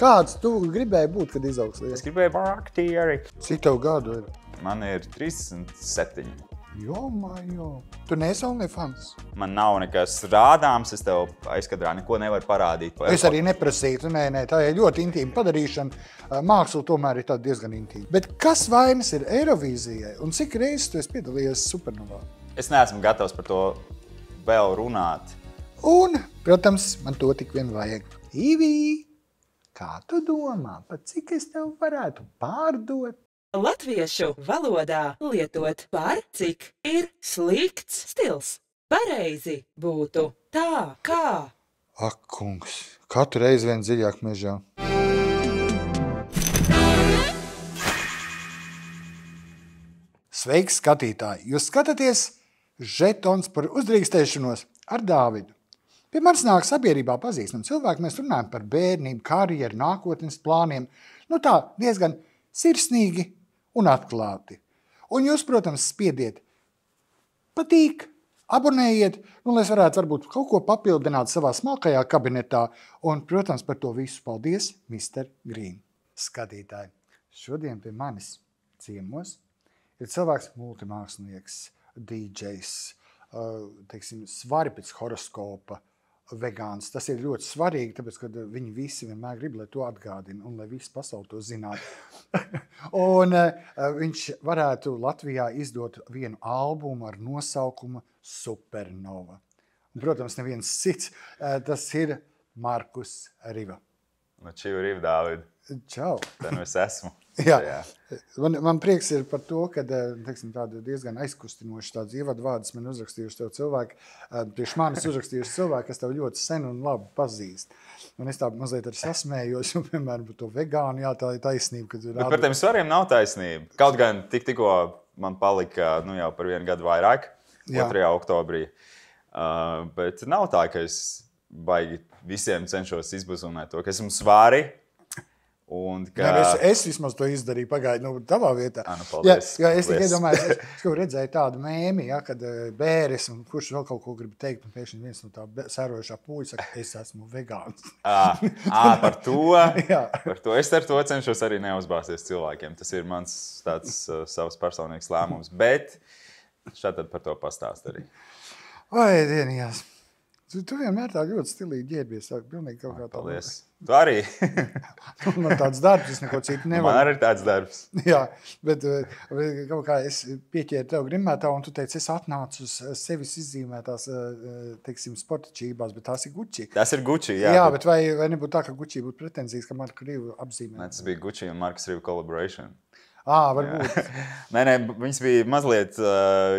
Kāds tu gribēji būt, kad izaugs liels? Es gribēju būt aktieri. Cik tev gadu ir? Man ir 37. Jo. Tu neesi OnlyFans? Man nav nekas rādāms, es tev aizkadrā neko nevaru parādīt. Es arī neprasītu, nē, tā ir ļoti intīma padarīšana. Māksla tomēr ir tāda diezgan intīma. Bet kas vainas ir Eirovīzijai un cik reizes tu esi piedalījies Supernovā? Es neesmu gatavs par to vēl runāt. Un, protams, man to tik vien vajag. Ivī, kā tu domā, pat cik es tev varētu pārdot? Latviešu valodā lietot par cik ir slikts stils. Pareizi būtu tā, kā. Ak, kungs, katru reizi vien dziļāk mežā. Sveiks, skatītāji! Jūs skatāties žetons par uzdrīkstēšanos ar Dāvidu. Pie manis nāk sabiedrībā pazīstami cilvēki, mēs runājam par bērnību, karjeru, nākotnes plāniem. Tā diezgan sirsnīgi un atklāti. Un jūs, protams, spiediet patīk, abonējiet, lai es varētu varbūt kaut ko papildināt savā smalkajā kabinetā. Un, protams, par to visu paldies, Mr. Green. Skatītāji, šodien pie manis ciemos ir cilvēks multimākslinieks, DJs, teiksim, svari pēc horoskopa, vegāns. Tas ir ļoti svarīgi, tāpēc, ka viņi visi vienmēr grib, lai to atgādina un lai visi pasauli to zinātu. Un viņš varētu Latvijā izdot vienu albumu ar nosaukumu Supernova. Un, protams, neviens cits, tas ir Markus Riva. Čau, Riva, Dāvid. Čau. Tā es esmu. Jā. Man prieks ir par to, ka tādu diezgan aizkustinoši tāds ievadvārdus man uzrakstījuši tev cilvēki, priekš manis uzrakstījuši cilvēki, kas tev ļoti sen un labi pazīst. Un es tā mazliet arī sasmējos, jo, piemēram, par to vegānu, jā, tā ir taisnība. Bet par tiem svariem nav taisnība. Kaut gan tikko man palika jau par 1 gadu vairāk, 2. oktobrī. Bet nav tā, ka es baigi visiem cenšos izbuzunēt to, ka esmu svari. Es vismaz to izdarīju pagāju, tavā vietā. Paldies. Jā, es tikai domāju, es redzēju tādu mēmi, kad bēres un kurš vēl kaut ko grib teikt, un pēkšņi viens no tā sērojušā pūļa saka, es esmu vegāns. Par to? Jā. Par to. Es ar to cenšos arī neuzbāzties cilvēkiem. Tas ir mans tāds savs personīgs lēmums, bet šādi par to pastāst arī. Vai, dienījās. Tu vienmēr tā ļoti stilīgi ģērbies, pilnīgi kaut kā tā. Paldies. Tu arī. Man tāds darbs, es neko citu nevaru. Man arī tāds darbs. Jā, bet kaut kā es pieķēru tev grimētā, un tu teici, es atnācu uz sevis izzīmētās, teiksim, sportačībās, bet tās ir Gucci. Tas ir Gucci, jā. Jā, bet vai nebūtu tā, ka Gucci būtu pretenzijas, ka Marku Rivu apzīmē? Tas bija Gucci un Markus Rivu collaboration. Varbūt. Nē, viņas bija mazliet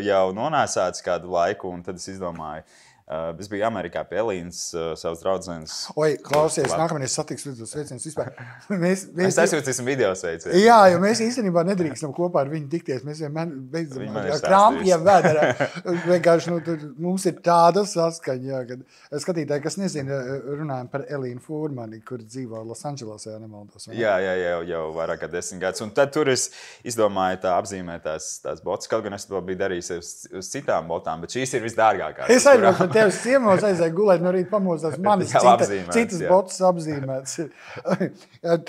jau nonāsāts kādu laiku, un tad es izdomāju. Es biju Amerikā pie Elīnas, savas draudzenes. Oi, klausies, nākamreiz satiks līdz sveiciens vispār. Mēs aizsūtīsim video sveicienu. Jā, jo mēs īstenībā nedrīkstam kopā ar viņu tikties. Mēs vienmēr beidzam ar krampjiem vēderā. Vienkārši mums ir tāda saskaņa, kad skatītāji, kas nezina, runājam par Elīnu Fūrmani, kur dzīvo Losandželosā, ja nemaldos. Jā, jau vairāk kā 10 gadus. Un tad tur es izdomāju tā apzīmēt tās botas. Kaut gan es to biju darījis uz citām botām, bet šīs ir visdārgākās. Es aizbraucu tev ciemos, aizēju gulēt no rīta pamostās, manis citas botas apzīmētas.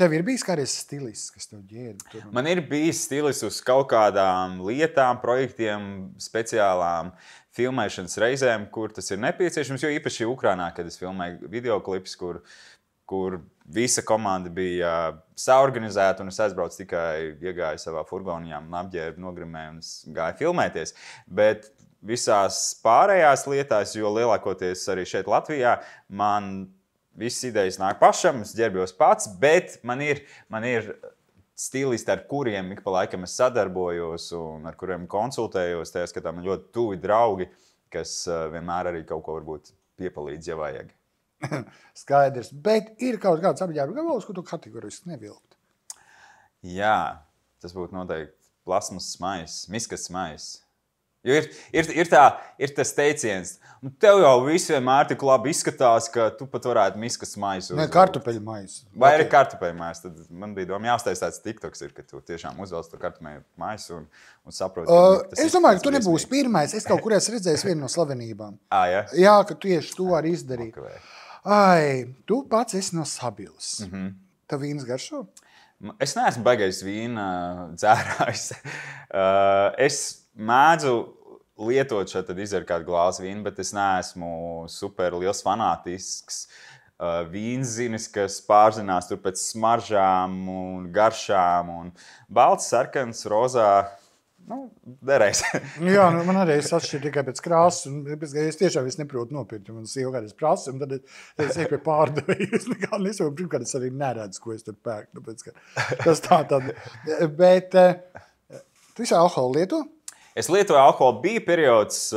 Tev ir bijis kādreiz stilists, kas tev ģērbi? Man ir bijis stilists uz kaut kādām lietām, projektiem, speciālām filmēšanas reizēm, kur tas ir nepieciešams, jo īpaši Ukrainā, kad es filmēju videoklipus, kur visa komanda bija saorganizēta, un es aizbraucu tikai iegāju savā furgonijā, apģērbu, nogrimēju un gāju filmēties. Bet visās pārējās lietās, jo lielākoties arī šeit Latvijā, man visas idejas nāk pašam, es ģērbjos pats, bet man ir stilisti, ar kuriem ik pa laikam es sadarbojos un ar kuriem konsultējos. Tajā skatā man ļoti tuvi draugi, kas vienmēr arī kaut ko varbūt piepalīdz, ja vajag. Skaidrs, bet ir kaut kāds apģērbu gabals, ko tu kategoriski nevilkt? Jā, tas būtu noteikti plasmasas maiss, miskas maiss. Jo ir tas teiciens, tev jau viss vienmēr tik labi izskatās, ka tu pat varētu miskas maisu uzvelkt. Ne, kartupeļu maisu. Vai arī kartupeļu maisu. Tad man bija doma jāuztais tāds TikToks, ka tu tiešām uzvelc to kartupeļu maisu un saproti, ka tas es domāju, ka tu nebūsi pirmais. Es kaut kur esmu redzējis vienu no slavenībām. Ja? Jā, ka tieši to arī izdarīji. Tu pats esi no Sabilas. Tev vīns garšo? Es neesmu baigais vīna dzērājs. Es mēdzu lietot šo, tad izdaru kādu glāzi vīnu, bet es neesmu super liels fanātisks vīnzinis, kas pārzinās tur pēc smaržām un garšām. Un balts, sarkans, rozā. Derēs. Jā, man arī atšķir tikai pēc krāsas. Es tiešām neprotu nopirkt. Man sieva kādreiz prasa, un tad es eju pie pārdevēja. Es nekā nesaprotu. Pirmkārt, es arī neredzu, ko es tur pērku. Tas tā tad. Bet tu visu alkoholu lieto? Es lietoju alkoholu. Bija periods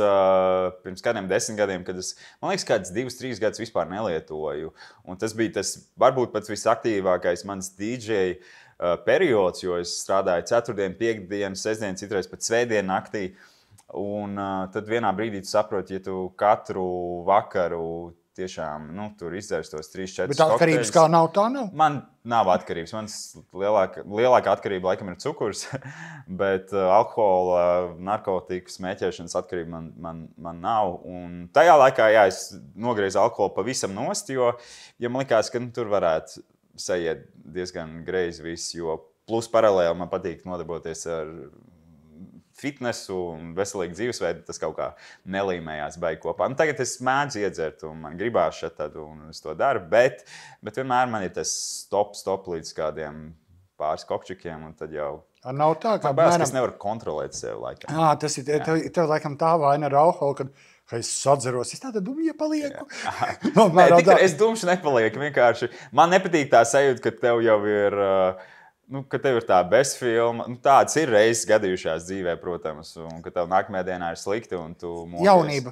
pirms kādiem 10 gadiem, kad es, man liekas, kāds 2-3 gadus vispār nelietoju. Un tas bija tas varbūt pats visaktīvākais mans DJ periods, jo es strādāju 4. 5. 6. citreiz pat svētdienu naktī. Un tad vienā brīdī tu saproti, ja tu katru vakaru tiešām tur izdzers tos 3-4 Bet atkarības kā nav, tā nav? Man nav atkarības. Mans lielākā atkarība laikam ir cukurs, bet alkohola, narkotiku, smēķēšanas atkarība man nav. Un tajā laikā, jā, es nogriezu alkoholu pavisam nost, jo man likās, ka tur varētu sajiet diezgan greizi viss, jo plus paralēli man patīk nodarboties ar fitnesu un veselīgu dzīvesveidu, tas kaut kā nelīmējās baigi kopā. Tagad es mēdzu iedzert, un man gribās šeit, un es to daru, bet vienmēr man ir tas stop līdz kādiem pāris kokčikiem, un tad jau... Nav tā, ka... Man bailes, ka es nevaru kontrolēt sevi laikam. Tas ir tev laikam tā vaina ar alkoholu, ka es sadzeros, es tāda dumja palieku. Es dumši nepalieku, vienkārši. Man nepatīk tā sajūta, ka tev jau ir... ka tev ir tā bezfilma. Tādas ir reizes gadījušās dzīvē, protams, un ka tev nākamajā dienā ir slikti, un tu mokies.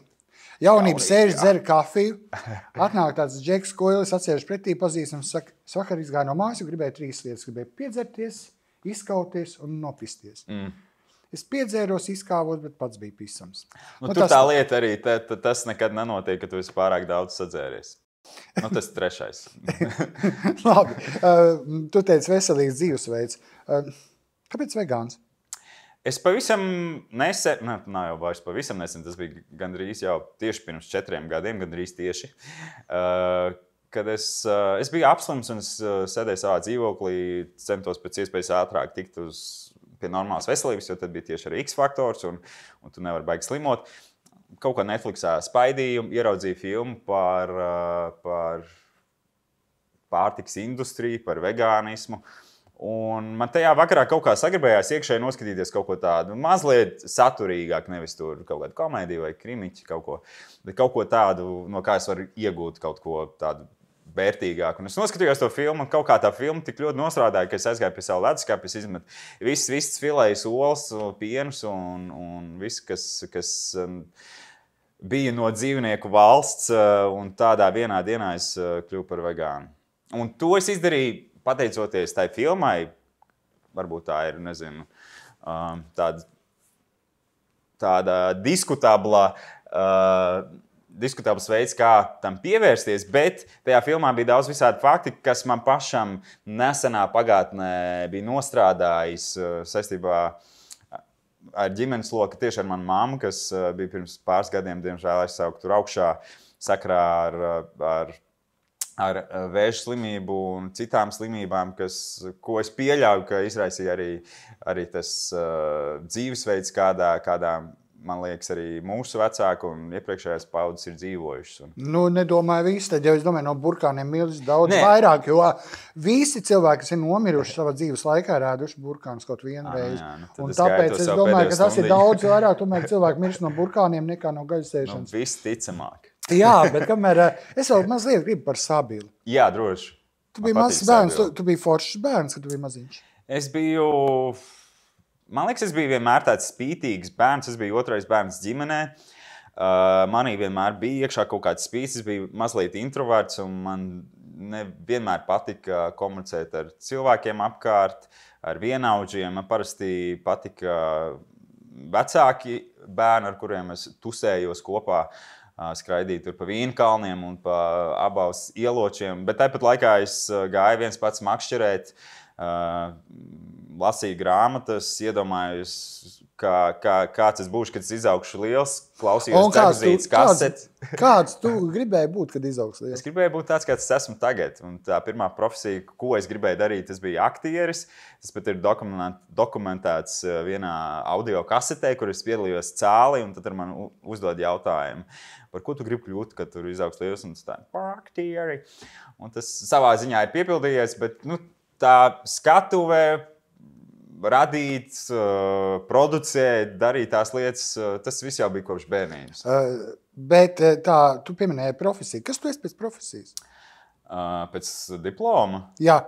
Jaunība sēž, dzer kafiju, atnāk tāds džeks koilis, atsēž pretī, pazīstams, saka, vakar izgāju no mājas, gribēju 3 lietas. Gribēju piedzerties, izkauties un nopisties. Es piedzēros, izkāvos, bet pats bija pisams. Tur tā lieta arī, tas nekad nenotiek, ka tu esi pārāk daudz sadzēries. Tas ir trešais. Labi. Tu teici veselīgs dzīvesveids. Kāpēc vegāns? Es pavisam nesen, nav jau vairs pavisam nesen, tas bija gandrīz jau tieši pirms 4 gadiem, gandrīz tieši, kad es biju apslims un es sēdēju savā dzīvoklī, centos pēc iespējas ātrāk tikt pie normālas veselības, jo tad bija tieši arī X faktors un tu nevari baigi slimot. Kaut kā Netflixā spaidīju, ieraudzīju filmu par pārtikas industriju, par vegānismu. Un man tajā vakarā kaut kā sagribējās iekšēji noskatīties kaut ko tādu mazliet saturīgāk, nevis tur kaut kādu komēdiju vai krimiķi, bet kaut ko tādu, no kā es varu iegūt kaut ko tādu vērtīgāk. Un es noskatījos to filmu, un kaut kā tā filma tik ļoti nostrādāja, ka es aizgāju pie savu leduskapi, es izmetu visas filējas, olas, pienus un viss, kas bija no dzīvnieku valsts, un tādā vienā dienā es kļuvu par vegānu. Un to es izdarīju pateicoties tai filmai. Varbūt tā ir, nezinu, tāda diskutabls veids, kā tam pievērsties, bet tajā filmā bija daudz visādi fakti, kas man pašam nesenā pagātnē bija nostrādājis saistībā ar ģimenes loku, tieši ar manu mammu, kas bija pirms pāris gadiem, diemžēl aizsaukt tur augšā sakarā ar vēža slimību un citām slimībām, ko es pieļauju, ka izraisīja arī tas dzīvesveids, kādā man liekas, arī mūsu vecāki un iepriekšējās paudzes ir dzīvojušas. Nedomāju visu, tad jau es domāju, no burkāniem milzis daudz vairāk, jo visi cilvēki, kas ir nomiruši savā dzīves laikā, ir ēduši burkānus kaut vienu reizi. Un tāpēc es domāju, ka tas ir daudz vairāk, tomēr cilvēki mirst no burkāniem nekā no gaļasēšanas. Visticamāk. Jā, bet kamēr es vēl mazliet gribu par Sabili. Jā, droši. Tu biji mazs bērns, tu biji foršs bērns, kad tu biji maziņš. Man liekas, es biju vienmēr tāds spītīgs bērns. Es biju otrais bērns ģimenē. Manī vienmēr bija iekšā kaut kāds spīts. Es biju mazliet introverts un man vienmēr patika komunicēt ar cilvēkiem apkārt, ar vienaudžiem. Man parasti patika vecāki bērni, ar kuriem es tusējos kopā, skraidīt tur pa Vīnkalniem un pa Abaus ieločiem. Bet tāpat laikā es gāju viens pats makšķerēt, lasīju grāmatas, iedomājos kāds es būšu, kad es izaugšu liels, klausījos degzītas kasetes. Kāds tu gribēji būt, kad izaugs liels? Es gribēju būt tāds, kāds es esmu tagad. Un tā pirmā profesija, ko es gribēju darīt, tas bija aktieris. Tas pat ir dokumentēts vienā audio kasetē, kur es piedalījos cāli, un tad ar mani uzdod jautājumu, par ko tu gribi kļūt, kad tur izaugs liels, un tas tā aktieri. Un tas savā ziņā ir piepildījies, bet tā skatuve, radīt, producēt, darīt tās lietas, tas viss jau bija kopš bērnības. Bet tā, tu pieminēji profesiju. Kas tu esi pēc profesijas? Pēc diploma? Jā.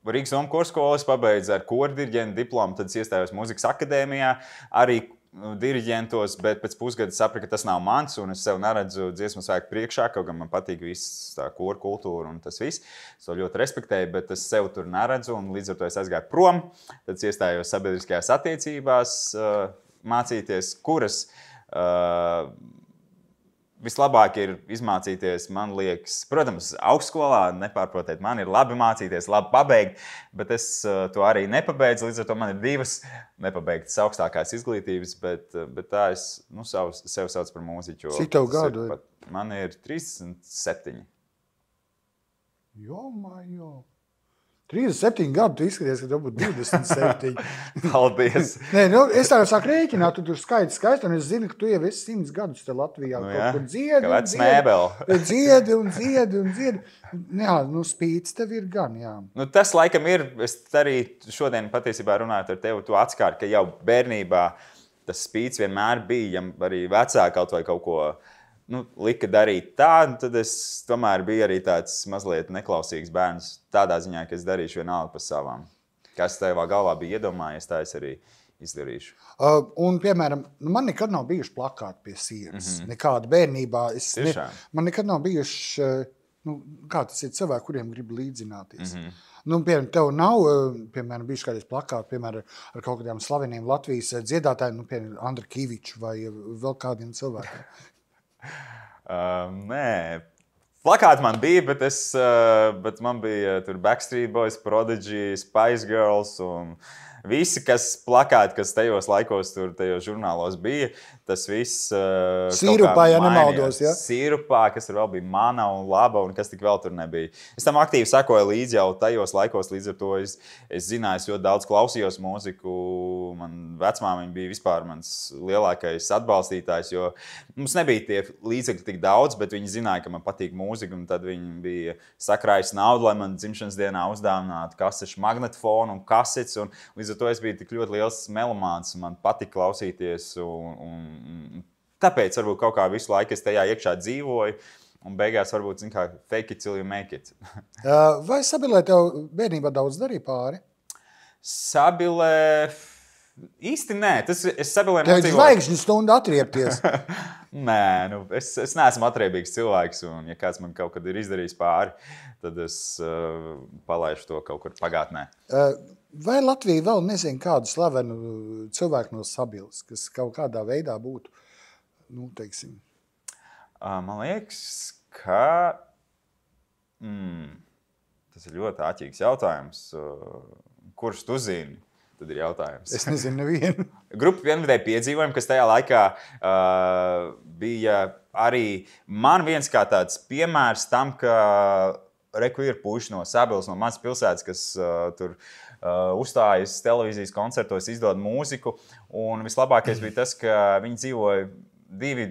Rīgas Doma korskolas pabeidzu ar kordirģentu diplomu, tad iestājos Mūzikas akadēmijā, arī diriģentos, bet pēc pusgada sapratu, ka tas nav mans, un es sev neredzu dziesmu svētku priekšā, kaut gan man patīk viss tā koru kultūra un tas viss. Es to ļoti respektēju, bet es sev tur neredzu, un līdz ar to es aizgāju prom. Tad iestājos sabiedriskajās attiecībās mācīties, kuras vislabāk ir izmācīties, man liekas, protams, augstskolā, nepārprotiet, man ir labi mācīties, labi pabeigt, bet es to arī nepabeidzu, līdz ar to man ir 2 nepabeigtas augstākās izglītības, bet tā es sev sauc par mūziķu. Cik tev gadu ir? Man ir 37. Jo. 37 gadu, tu izskaties, ka tev būtu 27. Paldies! Nē, es tā sāku rēķināt, tu tur skaisti, un es zinu, ka tu jau esi 100 gadus te Latvijā. Kaut kur dziedi. Jā, spīts tev ir gan, jā. Tas laikam ir, es arī šodien patiesībā runājot ar tevi, tu atskāri, ka jau bērnībā tas spīts vienmēr bija, ja arī vecāki kaut vai kaut ko lika darīt tā, tad es tomēr biju arī tāds mazliet neklausīgs bērns. Tādā ziņā, ka es darīšu vienalga pa savām. Kas tevā galvā bija iedomājies, tā es arī izdarīšu. Un, piemēram, man nekad nav bijuši plakāti pie sienas. Nekāda bērnībā. Man nekad nav bijuši, kā tas ir cilvēki, kuriem grib līdzināties. Piemēram, tev nav, bijuši kādreiz plakāti, piemēram, ar kaut kādiem slaveniem Latvijas dziedātājiem, piemēram, Andra Kiviču vai vēl kādiem cilvēkiem. Nē, plakāti man bija, bet man bija tur Backstreet Boys, Prodigy, Spice Girls un visi, kas plakāti, kas tajos laikos tur tajos žurnālos bija, tas viss Sīrupā, ja nemaldos, ja? Sīrupā, kas tur vēl bija mana un laba un kas tik vēl tur nebija. Es tam aktīvi sekoju līdzi jau tajos laikos, līdz ar to es zināju, ļoti daudz klausījos mūziku. Man vecmāmiņa bija vispār mans lielākais atbalstītājs, jo mums nebija tie līdzekļi tik daudz, bet viņi zināja, ka man patīk mūzika, un tad viņi bija sakrājis naudu, lai man dzimšanas dienā uzdāvinātu kasešu magnetofonu un kasetes, un līdz ar to es biju tik ļoti liels melomāns, man patika klausīties, un tāpēc varbūt kaut kā visu laiku es tajā iekšā dzīvoju, un beigās varbūt, fake it till you make it. Vai Sabilē tev bērnībā daudz darīja pāri? Sabilē īsti nē. Es Sabilē nocīvoju. Tev zvaigžņu stundu atriepties. Nē, es neesmu atriebīgs cilvēks, un ja kāds man kaut kad ir izdarījis pāri, tad es palaišu to kaut kur pagātnē. Vai Latvija vēl nezina kādu slavenu cilvēku no Sabiles, kas kaut kādā veidā būtu, teiksim? Man liekas, ka tas ir ļoti āķīgs jautājums. Kurš tu zini? Tad ir jautājums. Es nezinu nevienu. Grupa Vienvidēji piedzīvojumi, kas tajā laikā bija arī man viens kā tāds piemērs tam, ka reku ir puiši no Sabiles, no manas pilsētas, kas tur uzstājas televīzijas koncertos, izdod mūziku. Un vislabākais bija tas, ka viņi dzīvoja 2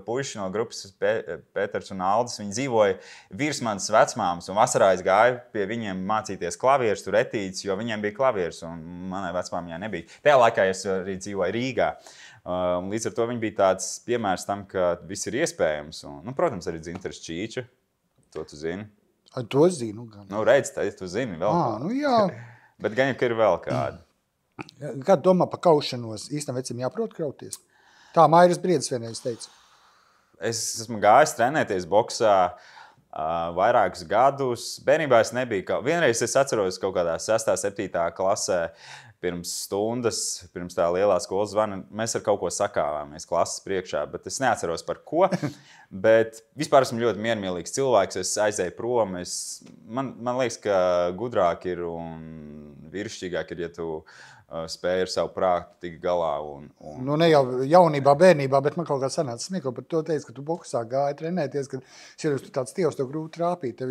puiši no grupas, Pēters un Aldis. Viņi dzīvoja virs manas vecmāmas, un vasarā es gāju pie viņiem mācīties klavierus, tur etīdes, jo viņiem bija klavieris, un manai vecmāmiņai nebija. Tajā laikā es arī dzīvoju Rīgā. Līdz ar to viņi bija tāds piemērs tam, ka viss ir iespējams. Un, protams, arī Dzintars Čīča. To tu zini. To es zinu. Redz, tu zini vēl kādu. Jā. Bet gan jau, ka ir vēl kāda. Kad domā par kaušanos, īstam vecim jāprot krauties? Tā Mairis Briedis vienreiz teica. Es esmu gājis trenēties boksā vairākus gadus. Bērnībā es nebiju. Vienreiz es atceros kaut kādā 6. 7. klasē pirms stundas, pirms tā lielā skolas zvana. Mēs ar kaut ko sakāvāmies klases priekšā, bet es neatceros par ko. Bet vispār esmu ļoti miermīlīgs cilvēks. Es aizēju prom. Man liekas, ka gudrāk ir un virsšķīgāk ir, ja tu spēj ar savu prātu tikt galā. Nu, ne jau jaunībā, bērnībā, bet man kaut kā sanāca smieklīgi par to teicu, ka tu boksā gāji trenēties, kad tu tāds tievs, tev grūti trāpīt.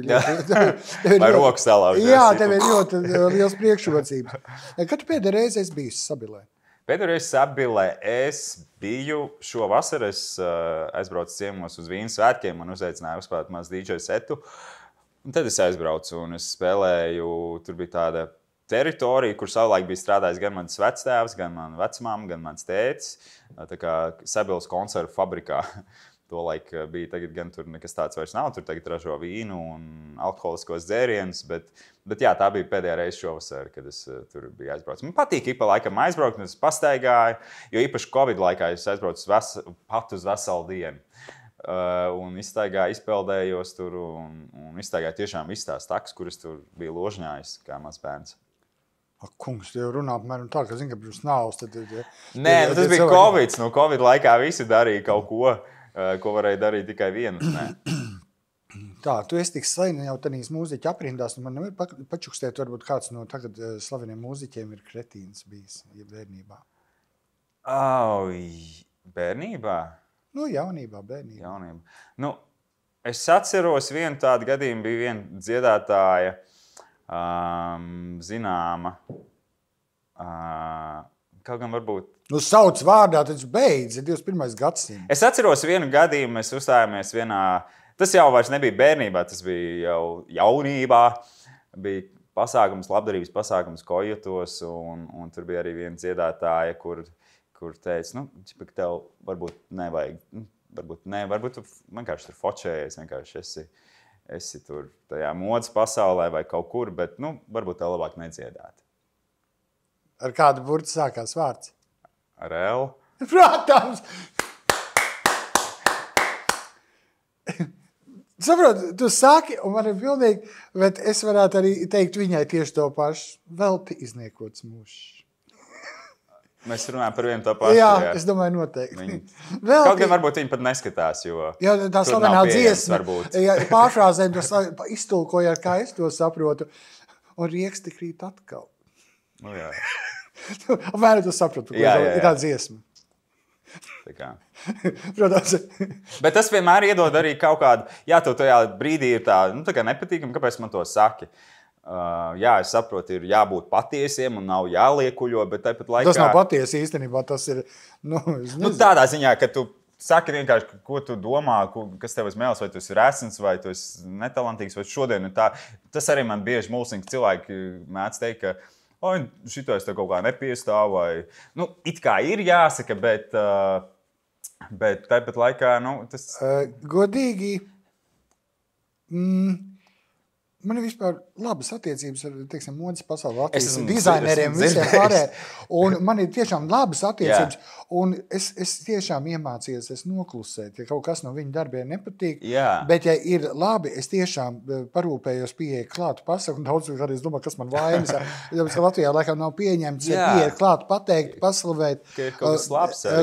Vai rokas salaužties. Jā, tev ir ļoti liels priekšrocības. Kad tu pēdējā reize esi bijis Sabilē? Pēdējā reize Sabilē es biju šovasar, es aizbraucu ciemos uz Vīnas svētkiem, man uzaicināja uzspēlēt maz DJ setu. Un tad es aizbraucu un es spēlēju, tur bija tāda teritorija, kur savulaik bija strādājis gan mans vectēvs, gan mana vecmāma, gan mans tētis. Tā kā Sabilas konservu fabrikā. Tolaik bija, tagad gan tur nekas tāds vairs nav, tur tagad ražo vīnu un alkoholiskos dzērienus, bet jā, tā bija pēdējā reize šovasar, kad es tur biju aizbraucis. Man patīk ik pa laikam aizbraukt, un es pastaigāju, jo īpaši Covid laikā es aizbraucu pat uz veselu dienu. Un izstaigāju, izpeldējos tur un izstaigāju tiešām viss tās takas, kuras tur bija ložņājis kā maz bērns. Kungs, tu jau runā apmēram tā, ka zini, ka pirms nāvs. Nē, tas bija Covid. No Covid laikā visi darīja kaut ko varēja darīt tikai viens. Tā, tu esi tik slaini jau tādīs mūziķu aprindās, un man nevar pačukstēt, varbūt kāds no tagad slaveniem mūziķiem ir kretīns bijis, ja bērnībā. Bērnībā? Nu, jaunībā, bērnībā. Nu, es atceros vienu tādu gadījumu, bija viena dziedātāja, zināma, kaut gan varbūt. Nu, sauc vārdā, taču beidz, ir 21. gadsimts. Es atceros vienu gadījumu, mēs uzstājāmies vienā, tas jau vairs nebija bērnībā, tas bija jau jaunībā, bija pasākums, labdarības pasākums Kojotos, un tur bija arī viena dziedātāja, kur teica, nu, ka tev varbūt nevajag, varbūt tu vienkārši tur fočējies, vienkārši esi tur tajā modas pasaulē vai kaut kur, bet, nu, varbūt tev labāk nedziedāt. Ar kādu burtu sākās vārds? Ar L? Protams! Saprot, tu saki, un man ir pilnīgi, bet es varētu arī teikt viņai tieši to pašu. Velti izniekots mūžs. Mēs runājam par vienu to pašu. Jā, es domāju noteikti. Kaut gan varbūt viņi pat neskatās, jo jā, tā slavenā dziesma. Jā, pārfrāzēm to iztulkoja, kā es to saprotu. Un rieksti krīt atkal. Nu jā. Apmēram tu sapratu, ko ir tā dziesma. Tā kā. Protams. Bet tas vienmēr iedod arī kaut kādu, jā, tu tajā brīdī ir tā, nu tā kā nepatīkami, kāpēc man to saki. Jā, es saprotu, ir jābūt patiesiem un nav jāliekuļo, bet tāpat laikā... Tas nav patiesi īstenībā, tas ir... Nu, tādā ziņā, ka tu saki vienkārši, ko tu domā, kas tev smēles, vai tu esi resns, vai tu esi netalantīgs, vai šodien ir tā. Tas arī man bieži mulsīgi cilvēki mēdz teikt, ka šito es te kaut kā nepiestāvu, vai... Nu, it kā ir jāsaka, bet tāpat laikā, nu, tas... Godīgi... Man ir vispār labas attiecības ar, teiksim, modas pasauli, Latvijas dizaineriem, visiem pārējiem. Un man ir tiešām labas attiecības. Jā. Un es tiešām iemācījos noklusēt, ja kaut kas no viņa darbiem nepatīk. Jā. Bet, ja ir labi, es tiešām parūpējos pieeja klātu pasaku. Un daudz kādreiz domāju, kas man vainas. Tāpēc, ka Latvijā laikam nav pieņemts pieeja klātu pateikt, paslavēt.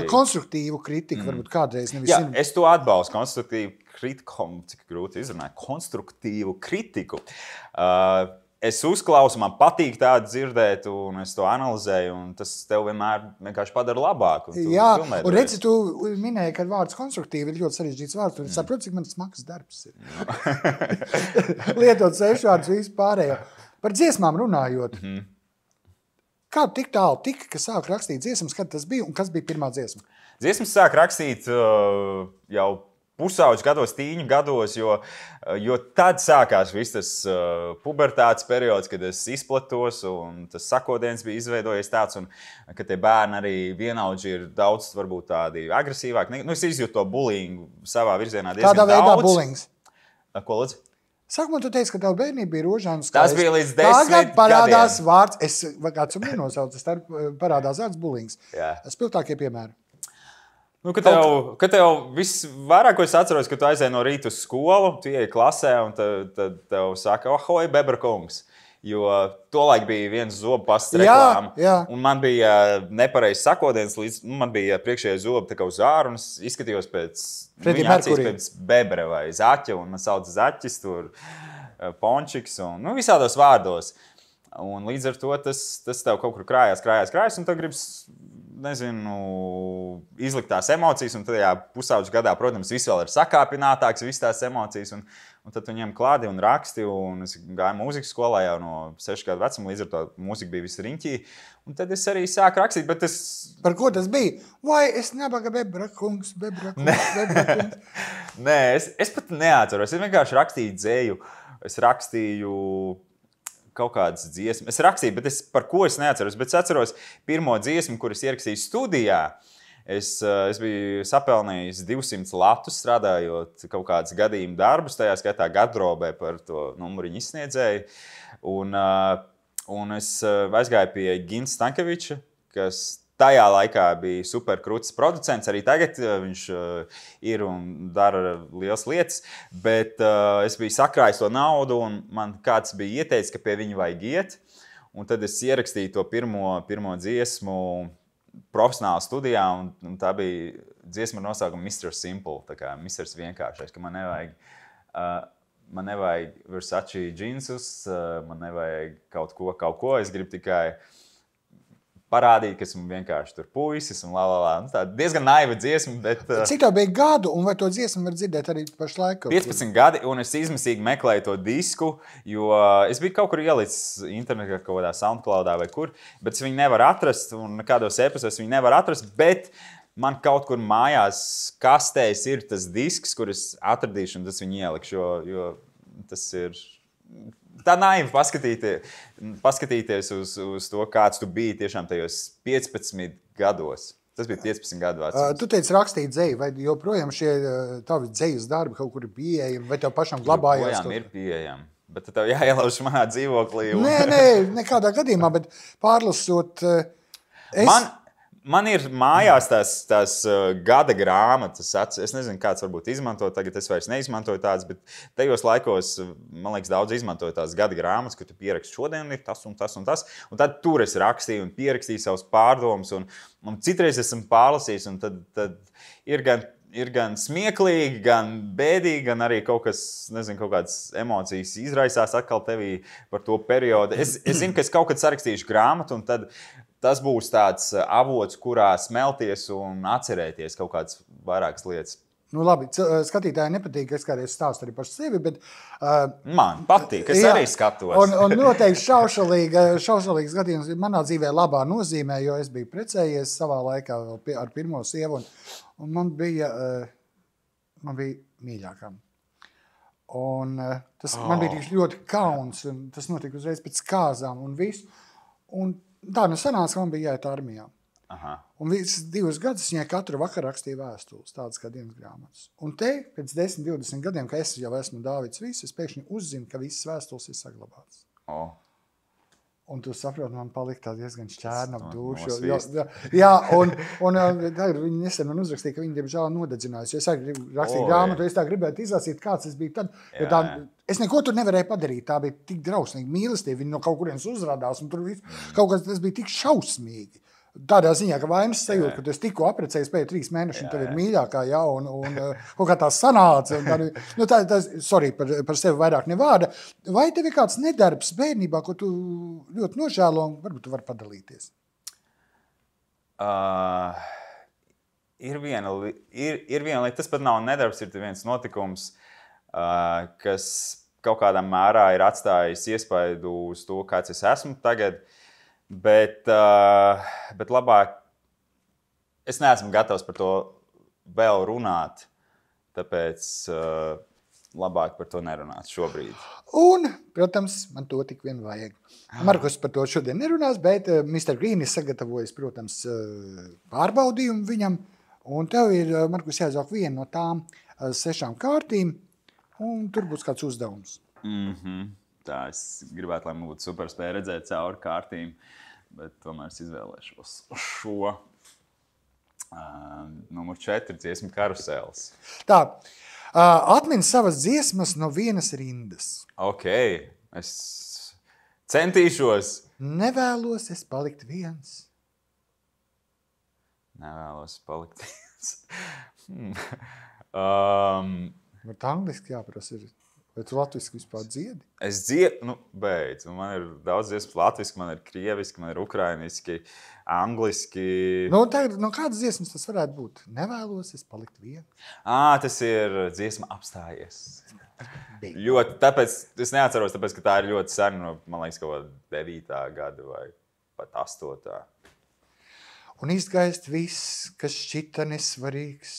Konstruktīvu kritiku, varbūt kādreiz. Jā, es to atbalstu, konstruktīvu. Cik grūti izrunāt, konstruktīvu kritiku. Es uzklausu, man patīk tādu dzirdēt, un es to analizēju, un tas tev vienkārši padara labāk. Jā, un redzi, tu minēji, ka vārds konstruktīvi ir ļoti sarežģīts vārds, un es saprotu, cik man smags darbs ir. Lietot svešvārdus visu pārējo. Par dziesmām runājot. Kā tik tālu tika, ka sāk rakstīt dziesmas, kad tas bija, un kas bija pirmā dziesma? Dziesmas sāk rakstīt jau pusauģu gados, tīņu gados, jo tad sākās viss tas pubertātes periods, kad es izplatos, un tas sakodiens bija izveidojies tāds, un ka tie bērni arī vienaudži ir daudz, varbūt tādi agresīvāki. Nu, es izjūtu to bullyingu savā virzienā diezgan daudz. Kādā veidā bullings? Ko lūdzu? Saka, man tu teici, ka tev bērnība bija rožā un skaista. Tas bija līdz 10 gadiem. Tagad parādās vārds, kāds un nenosaucas, parādās vārds bullings. Spilgtākie piemēri. Nu, kad tev visvairāk, ko es atceros, ka tu aizēji no rīta uz skolu, tu ieeji klasē un tad tev saka, ahoj, Bebra kungs. Jo tolaik bija viens zobu pastas reklāma. Un man bija nepareizs sakodiens, man bija priekšējais zobu tā kā uz āru, un es izskatījos viņa acīs pēc Bebra vai Zaķa, un man sauc Zaķis, tur Pončiks, un visādos vārdos. Un līdz ar to tas tev kaut kur krājās, un tev gribas, nezinu, izlikt tās emocijas. Un tajā pusauģu gadā, protams, viss vēl ir sakāpinātāks, visas tās emocijas. Un tad tu ņem klādi un raksti. Un es gāju mūzikas skolā jau no 6 gadu vecuma, līdz ar to mūzika bija viss riņķī. Un tad es arī sāku rakstīt. Bet es... Par ko tas bija? Vai es nabaga bebrakungs? Nē, es pat neatceros. Es vienkārši rakstīju dzēju. Es rakstīju kaut kādas dziesmas. Es rakstīju, bet par ko es neatceros. Bet es atceros pirmo dziesmu, kuras ierakstīju studijā. Es biju sapelnījis 200 latus, strādājot kaut kādas gadījuma darbus, tajā skaitā gardrobē par to numuriņu izsniedzēju. Un es aizgāju pie Ginta Stankeviča, kas tajā laikā bija superkrūts producents. Arī tagad viņš ir un dara lielas lietas. Bet es biju sakrājis to naudu, un man kāds bija ieteicis, ka pie viņa vajag iet. Un tad es ierakstīju to pirmo dziesmu profesionālā studijā, un tā bija dziesma ar nosaukumu Mr. Simple, tā kā Mr. Vienkāršais, ka man nevajag Versace džinsus, man nevajag kaut ko, es gribu tikai parādīt, ka esmu vienkārši tur puisis un Nu, tā diezgan naiva dziesma, bet... Cik tev bija gadu, un vai to dziesmu var dzirdēt arī pašlaik? 15 gadi, un es izmisīgi meklēju to disku, jo es biju kaut kur ielicis internetā, kaut kādā SoundCloudā vai kur, bet es viņu nevaru atrast, un kādos epizos viņu nevaru atrast, bet man kaut kur mājās kastēs ir tas disks, kur es atradīšu, un tas viņu ielikšu, jo tas ir... Tā naivi paskatīties uz to, kāds tu biji tiešām tajos 15 gados. Tas bija 15 gadu vecums. Tu teici rakstīt dzeju, vai joprojām šie tavi dzejas darbi kaut kur ir pieejami, vai tev pašam glabājās? Joprojām ir pieejami, bet tev jāielauž manā dzīvoklī. Un... Nē, nekādā gadījumā, bet pārlasot... Man ir mājās tās gada grāmatas. Es nezinu, kāds varbūt izmanto, tagad es vairs neizmantoju tādas, bet tajos laikos, man liekas, daudz izmantoju tās gada grāmatas, kur tu pieraksti šodien ir tas un tas un tas. Un tad tur es rakstīju un pierakstīju savus pārdomus, un citreiz esmu pārlasījis, un tad ir gan smieklīgi, gan bēdīgi, gan arī kaut kas, nezinu, kaut kādas emocijas izraisās atkal tevī par to periodu. Es zinu, ka es kaut kad sarakstīšu grāmatu, un tad tas būs tāds avots, kurā smelties un atcerēties kaut kādas vairākas lietas. Nu, labi, skatītāji nepatīk, ka es kādreiz stāstu arī par sevi, bet... Man patīk, es arī skatos. Un noteikti šaušalīgs gadījums manā dzīvē labā nozīmē, jo es biju precējies savā laikā ar pirmo sievu, un man bija mīļākā. Un man bija ļoti kauns, un tas notika uzreiz pēc kāzām un visu. Un tā nu sanāca, ka man bija jāiet armijā. Aha. Un visas 2 gadus viņai katru vakaru rakstīja vēstules, tādas kā dienas grāmatas. Un te, pēc 10-20 gadiem, ka es jau esmu Dāvids Viss, es pēkšņi uzzinu, ka visas vēstules ir saglabātas. Un tu saproti, man palika tā diezgan šķērna ap dušu. Jā, un viņi nesen man uzrakstīja, ka viņi, diemžēl, nodedzinājusi. Es arī gribu rakstīt grāmatu, es tā gribētu izlasīt, kāds es biju tad. Es neko tur nevarēju padarīt, tā bija tik drausmīgi mīlestība, viņi no kaut kurienes uzrādās, un tur kaut kas tas bija tik šausmīgi. Tādā ziņā, ka vainas sajūta, ka tu esi tikko apprecējies pēc 3 mēnešiem, tev ir mīļākā, un kaut kā tā sanāca. Sorry, par sevi vairāk nevārda. Vai tev ir kāds nedarbs bērnībā, ko tu ļoti nožēlo, un varbūt tu vari padalīties? Ir viena lieta, tas pat nav nedarbs, ir viens notikums, kas kaut kādā mērā ir atstājis iespaidu uz to, kāds es esmu tagad. Bet labāk, es neesmu gatavs par to vēl runāt, tāpēc labāk par to nerunāt šobrīd. Un, protams, man to tik vien vajag. Markus par to šodien nerunās, bet Mr. Green ir sagatavojis, protams, pārbaudījumu viņam, un tev ir, Markus, jāizvelk viena no tām 6 kārtīm, un tur būs kāds uzdevums. Tā es gribētu, lai man būtu superspēja redzēt cauri kārtīm, bet tomēr es izvēlēšos šo. Numur 4 dziesmu karusēls. Tā, atmin savas dziesmas no vienas rindas. Ok, es centīšos. Nevēlos es palikt viens. Nevēlos palikt viens. Tā angliski jāprasa ir. Vai tu latviski vispār dziedi? Es dziedu, beidz. Man ir daudz dziesmas latviski, man ir krieviski, man ir ukrainiski, angliski. Kādas dziesmas tas varētu būt? Nevēlos es palikt viens. Tas ir dziesma apstājies. Ļoti, tāpēc es neatceros, tāpēc, ka tā ir ļoti sena, man liekas, kaut 9. gada vai pat 8. Un izgaist viss, kas šķita nesvarīgs.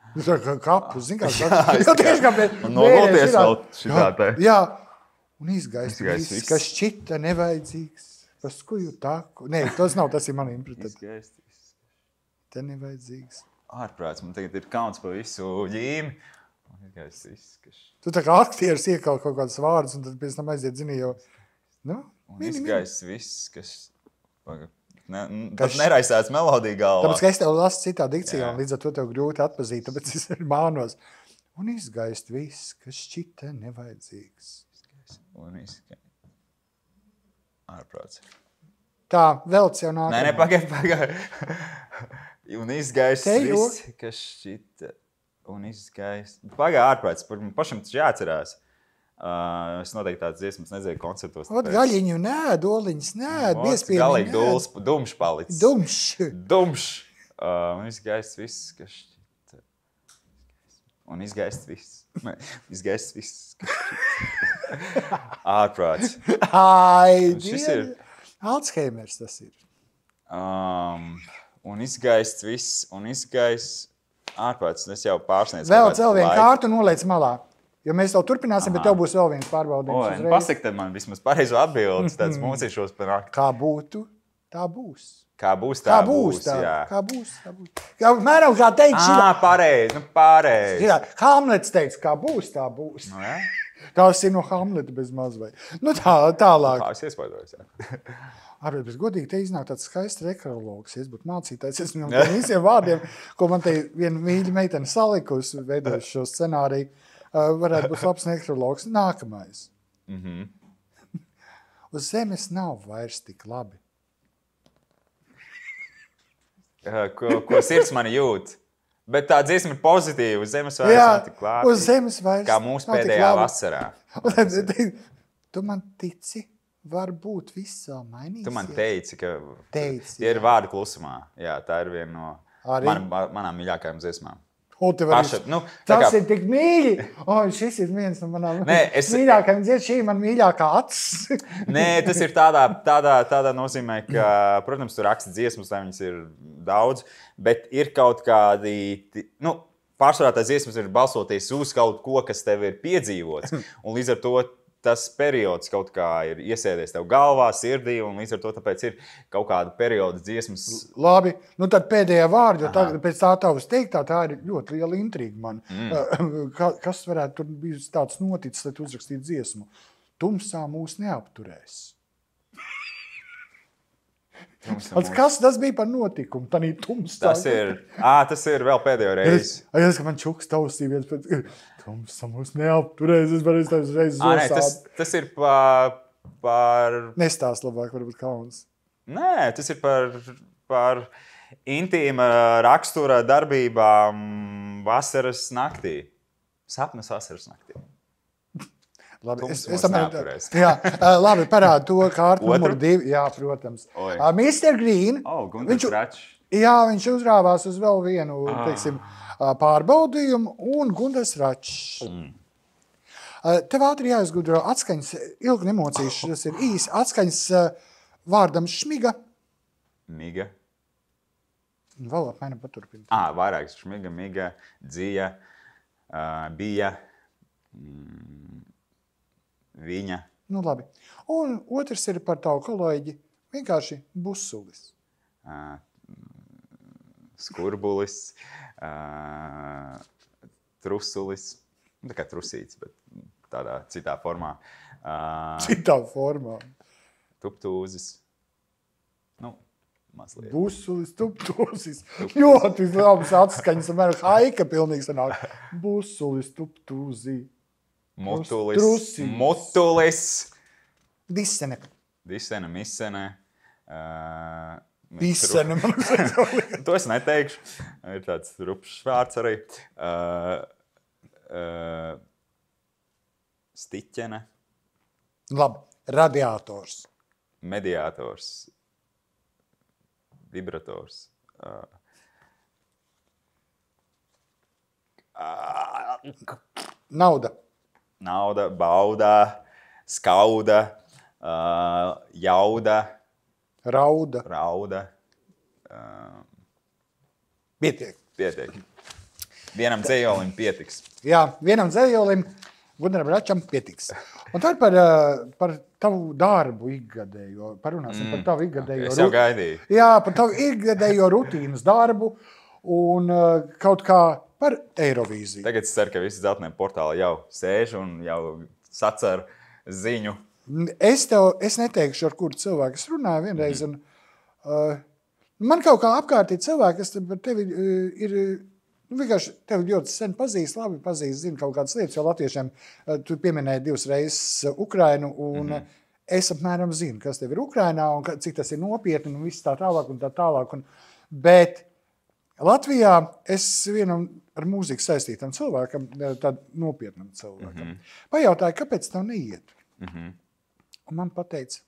Tā kā kapu, zin kā tieši kā pēc nogulties vēl šitā te. Jā, un izgaist viss, kas šķita nevajadzīgs. Paskuju taku. Nē, tas nav, tas ir man impretet. Izgaist viss. Te nevajadzīgs. Ārprāts, man tagad ir kauns pa visu ģīmi. Izgaist viss, kas... Tu tā kā aktieris iekal kaut kādas vārdus, un tad pēc tam aiziet, zini, jau... Izgaist viss, kas... Tas neraisēts melodija galvā. Tāpēc, ka es tev lasu citā dikcijā, un līdz ar to tev grūti atpazīt, tāpēc es arī mānos. Un izgaist viss, kas šķita nevajadzīgs. Un izgaist. Ārprāts. Tā, velc jau nāk. Nē, pagaid. Un izgaist viss, kas šķita. Un izgaist. Pagaid, ārprāts. Pašam taču jāatcerās. Es noteikti tādas dziesmas nedzēju koncertos. Gaļiņu nēd, oliņas nēd, biespieņu nēd. Galīgi dumšs palicis. Dumšs. Un izgaist viss, kas šķita. Un izgaist viss. Izgaist viss, kas šķita. Ārprāts. Ai, šis ir... Alzheimers tas ir. Un izgaist viss, un izgaist... Ārprāts, es jau pārsniedzu. Vēl vienu kārtu noliec malā. Jo mēs vēl turpināsim, bet tev būs vēl viens pārbaudījums. Pasaka tad man vismaz pareizo atbildes, tāds mūcīšos par nakti. Kā būtu, tā būs. Kā būs, tā būs, jā. Kā būs, tā būs. Mēram, kā teikt šitā. Pareizi. Hamlets teica, kā būs, tā būs. Nu, jā. Tās ir no Hamleta bez maz vai. Tālāk. Es iespaidoju, jā. Arī, bet godīgi, te iznāk tāds skaists rekrologs. Es būtu mācītājs, es viņam par visiem vārdiem, ko man te viena mīļa meitene salikusi, veidojuši šo scenāriju. Varētu būt labs nekrologs. Nākamais. Uz zemes nav vairs tik labi. Ko sirds mani jūt? Bet tā dziesma ir pozitīva. Uz zemes vairs nav tik labi. Uz zemes vairs kā mūsu pēdējā vasarā. Tu man tici, varbūt viss vēl mainīsies. Tu man teici, ka Teici, ir vārdi klusumā. Jā, tā ir viena no manām mīļākajām dziesmām. Tas ir tik mīļi. Šis ir viens no manām mīļākajām dziesmām. Šī ir man mīļākā acis. Nē, tas ir tādā nozīmē, ka, protams, tu raksti dziesmas, lai viņas ir daudz, bet ir kaut kādi, pārsvarā tās dziesmas ir balsoties uz kaut ko, kas tev ir piedzīvots. Un līdz ar to tas periods kaut kā ir iesēdies tev galvā, sirdī, un līdz ar to tāpēc ir kaut kāda perioda dziesmas. Labi, tad pēdējā vārda, jo pēc tā tavas teiktā, tā ir ļoti liela intriga man. Kas varētu tur bijis tāds noticis, lai tu uzrakstītu dziesmu? Tumsā mūs neapturēs. Kas tas bija par notikumu? Tanī tumsā. Tas ir vēl pēdējo reizi. Es ka man čuks tausī viens pēc... Tumsā mūs neapturēs. Es varēju tās reizes zosāt. Tas ir par... Nestāst labāk, varbūt kauns. Nē, tas ir par intīma rakstura darbībām vasaras naktī. Sapnes vasaras naktī. Labi, labi, parāda to kārtu numuru 2. Jā, protams. Mr. Green. Gunārs Račs. Jā, viņš uzrāvās uz vēl vienu, teiksim, pārbaudījumu, un Gunārs Račs. Tev ātri jāizgudro atskaņas, ilgi nemocīšu, tas ir īsi, atskaņas vārdam šmiga. Miga. Vēl apmēram paturpina. Vairāks šmiga, miga, dzija, bija... Viņa. Labi. Un otrs ir par tavu kolēģi. Vienkārši busulis. Skurbulis. Trusulis. Tā kā trusīts, bet tādā citā formā. Citā formā. Tuptūzis. Mazliet. Busulis, tuptūzis. Ļoti labas atskaņas. Haika pilnīgi sanāk. Busulis, tuptūzi. Mutulis. Disene. Misene. Disene. To es neteikšu. Ir tāds rupšs vārds arī. Stiķene. Labi, radiators. Mediātors. Vibrators. Nauda. Nauda, bauda, skauda, jauda, Rauda. rauda. Pietiek. Pietiek. Vienam dzējolim pietiks. Jā, vienam dzējolim, Gunaram Račam pietiks. Un tad par tavu darbu ikgadējo. Parunāsim par tavu ikgadējo. Es jau gaidīju. Jā, par tavu ikgadējo rutīnas darbu un kaut kā par Eirovīziju. Tagad es ceru, ka visi dzeltenie portāli jau sēž un jau sacer ziņu. Es neteikšu, ar kuru cilvēku es runāju vienreiz. Un, man kaut kā apkārtī cilvēki, kas par tevi ir, vienkārši tevi ļoti sen pazīst, labi pazīst, zina kaut kādas lietas, jo latviešiem tu pieminēji 2 reizes Ukrainu, un es apmēram zinu, kas tev ir Ukrainā, un cik tas ir nopietni, un viss tā tālāk un tā tālāk. Bet Latvijā es vienam ar mūziku saistītam cilvēkam, tādu nopietnam cilvēkam, pajautāju, kāpēc tev neiet? Un man pateica,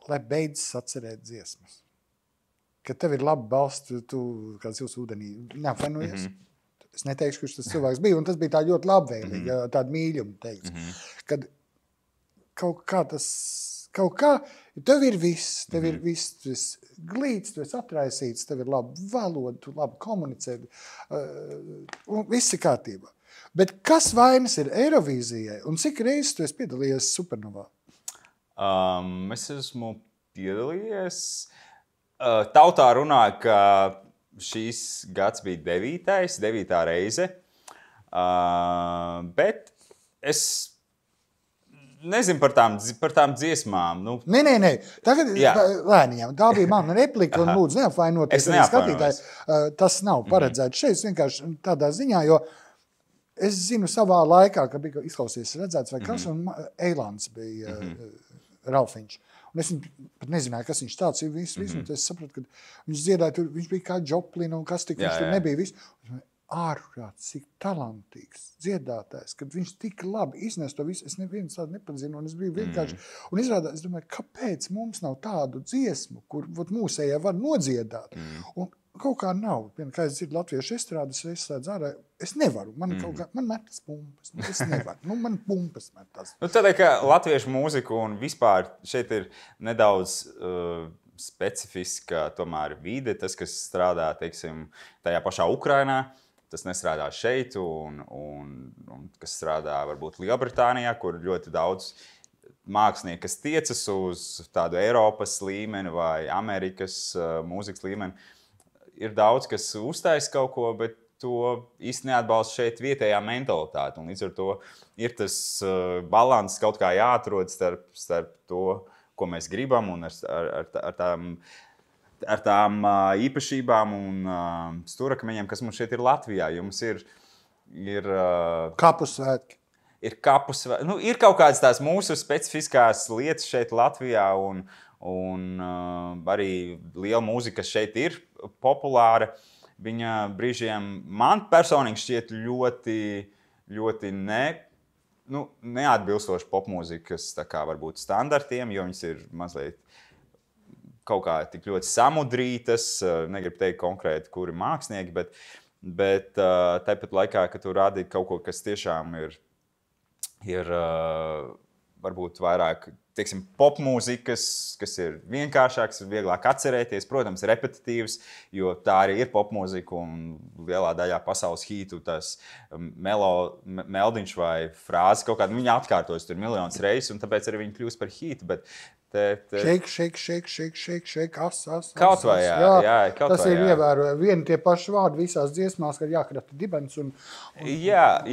lai beidzas atcerēt dziesmas. Ka tev ir laba balsts, tu kāds jūs ūdenī neapvainojies. Es neteikšu, kurš tas cilvēks bija, un tas bija tā ļoti labvēlīgi, tāda mīļuma teikts. Kad kaut kā, tev ir viss, tu esi glīts, tu esi atraisīts, tev ir laba valoda, tu labi komunicē, un viss ir kārtībā. Bet kas vainas ir Eirovīzijai, un cik reizes tu esi piedalījies Supernovā? Es esmu piedalījies. Tautā runāja, ka šīs gads bija 9. reize, bet es nezinu par tām dziesmām. Nu, Nē. Tagad lēnījām. Tā bija mana replika, un lūdzu neapvainoties arī skatītāji. Tas nav paredzēts šeit, vienkārši tādā ziņā, jo es zinu savā laikā, ka bija izklausies redzēts vai kas, un Eilāns bija Ralfiņš. Un es pat nezināju, kas viņš tāds ir. Es sapratu, ka viņš dziedāja, viņš bija kā Joplin un kas tik, viņš tur nebija viss. Ārprāts, cik talantīgs dziedātājs, kad viņš tik labi iznes to visu. Es nevienu tādu nepazinu, un es biju vienkārši. Un izrādās, es domāju, kāpēc mums nav tādu dziesmu, kur mūsējā var nodziedāt. Un kaut kā nav. Kā es dzirdu latviešu estrādes, es slēdzu ārā, es nevaru. Man metas pumpas. Es nevaru. Man pumpas metas. Tādēļ, ka latviešu mūziku un vispār šeit ir nedaudz specifiska tomēr vide, tas, kas strādā, teiksim, tajā pašā Ukrainā, tas nestrādā šeit, un kas strādā varbūt Lielbritānijā, kur ļoti daudz mākslinieki, kas tiecas uz tādu Eiropas līmeni vai Amerikas mūzikas līmeni, ir daudz, kas uztais kaut ko, bet to īsti neatbalsta šeit vietējā mentalitāte. Un līdz ar to ir tas balans kaut kā jāatrod starp to, ko mēs gribam, un ar tām īpašībām un stūrakmeņiem, kas mums šeit ir Latvijā. Jums ir Kapu svētki. Ir kaut kādas tās mūsu specifiskās lietas šeit Latvijā, un arī liela mūzika, kas šeit ir populāra. Viņa brīžiem man personīgi šķiet ļoti neatbilstoši popmūzikas varbūt standartiem, jo viņas ir mazliet kaut kā tik ļoti samudrītas, negribu teikt konkrēti, kuri mākslinieki, bet tāpat laikā, ka tu rādi kaut ko, kas tiešām ir varbūt vairāk, teiksim, popmūzikas, kas ir vienkāršāks, vieglāk atcerēties, protams, repetitīvs, jo tā arī ir popmūzika un lielā daļā pasaules hītu tas meldiņš vai frāze kaut kāda, viņa atkārtojas tur miljonus reizes, un tāpēc arī viņa kļūst par hītu, bet Šeik, as. Kaut vai, jā. Tas ir ievērojami. Vieni tie paši vārdi visās dziesmās, kad jākrata dibens un... Jā,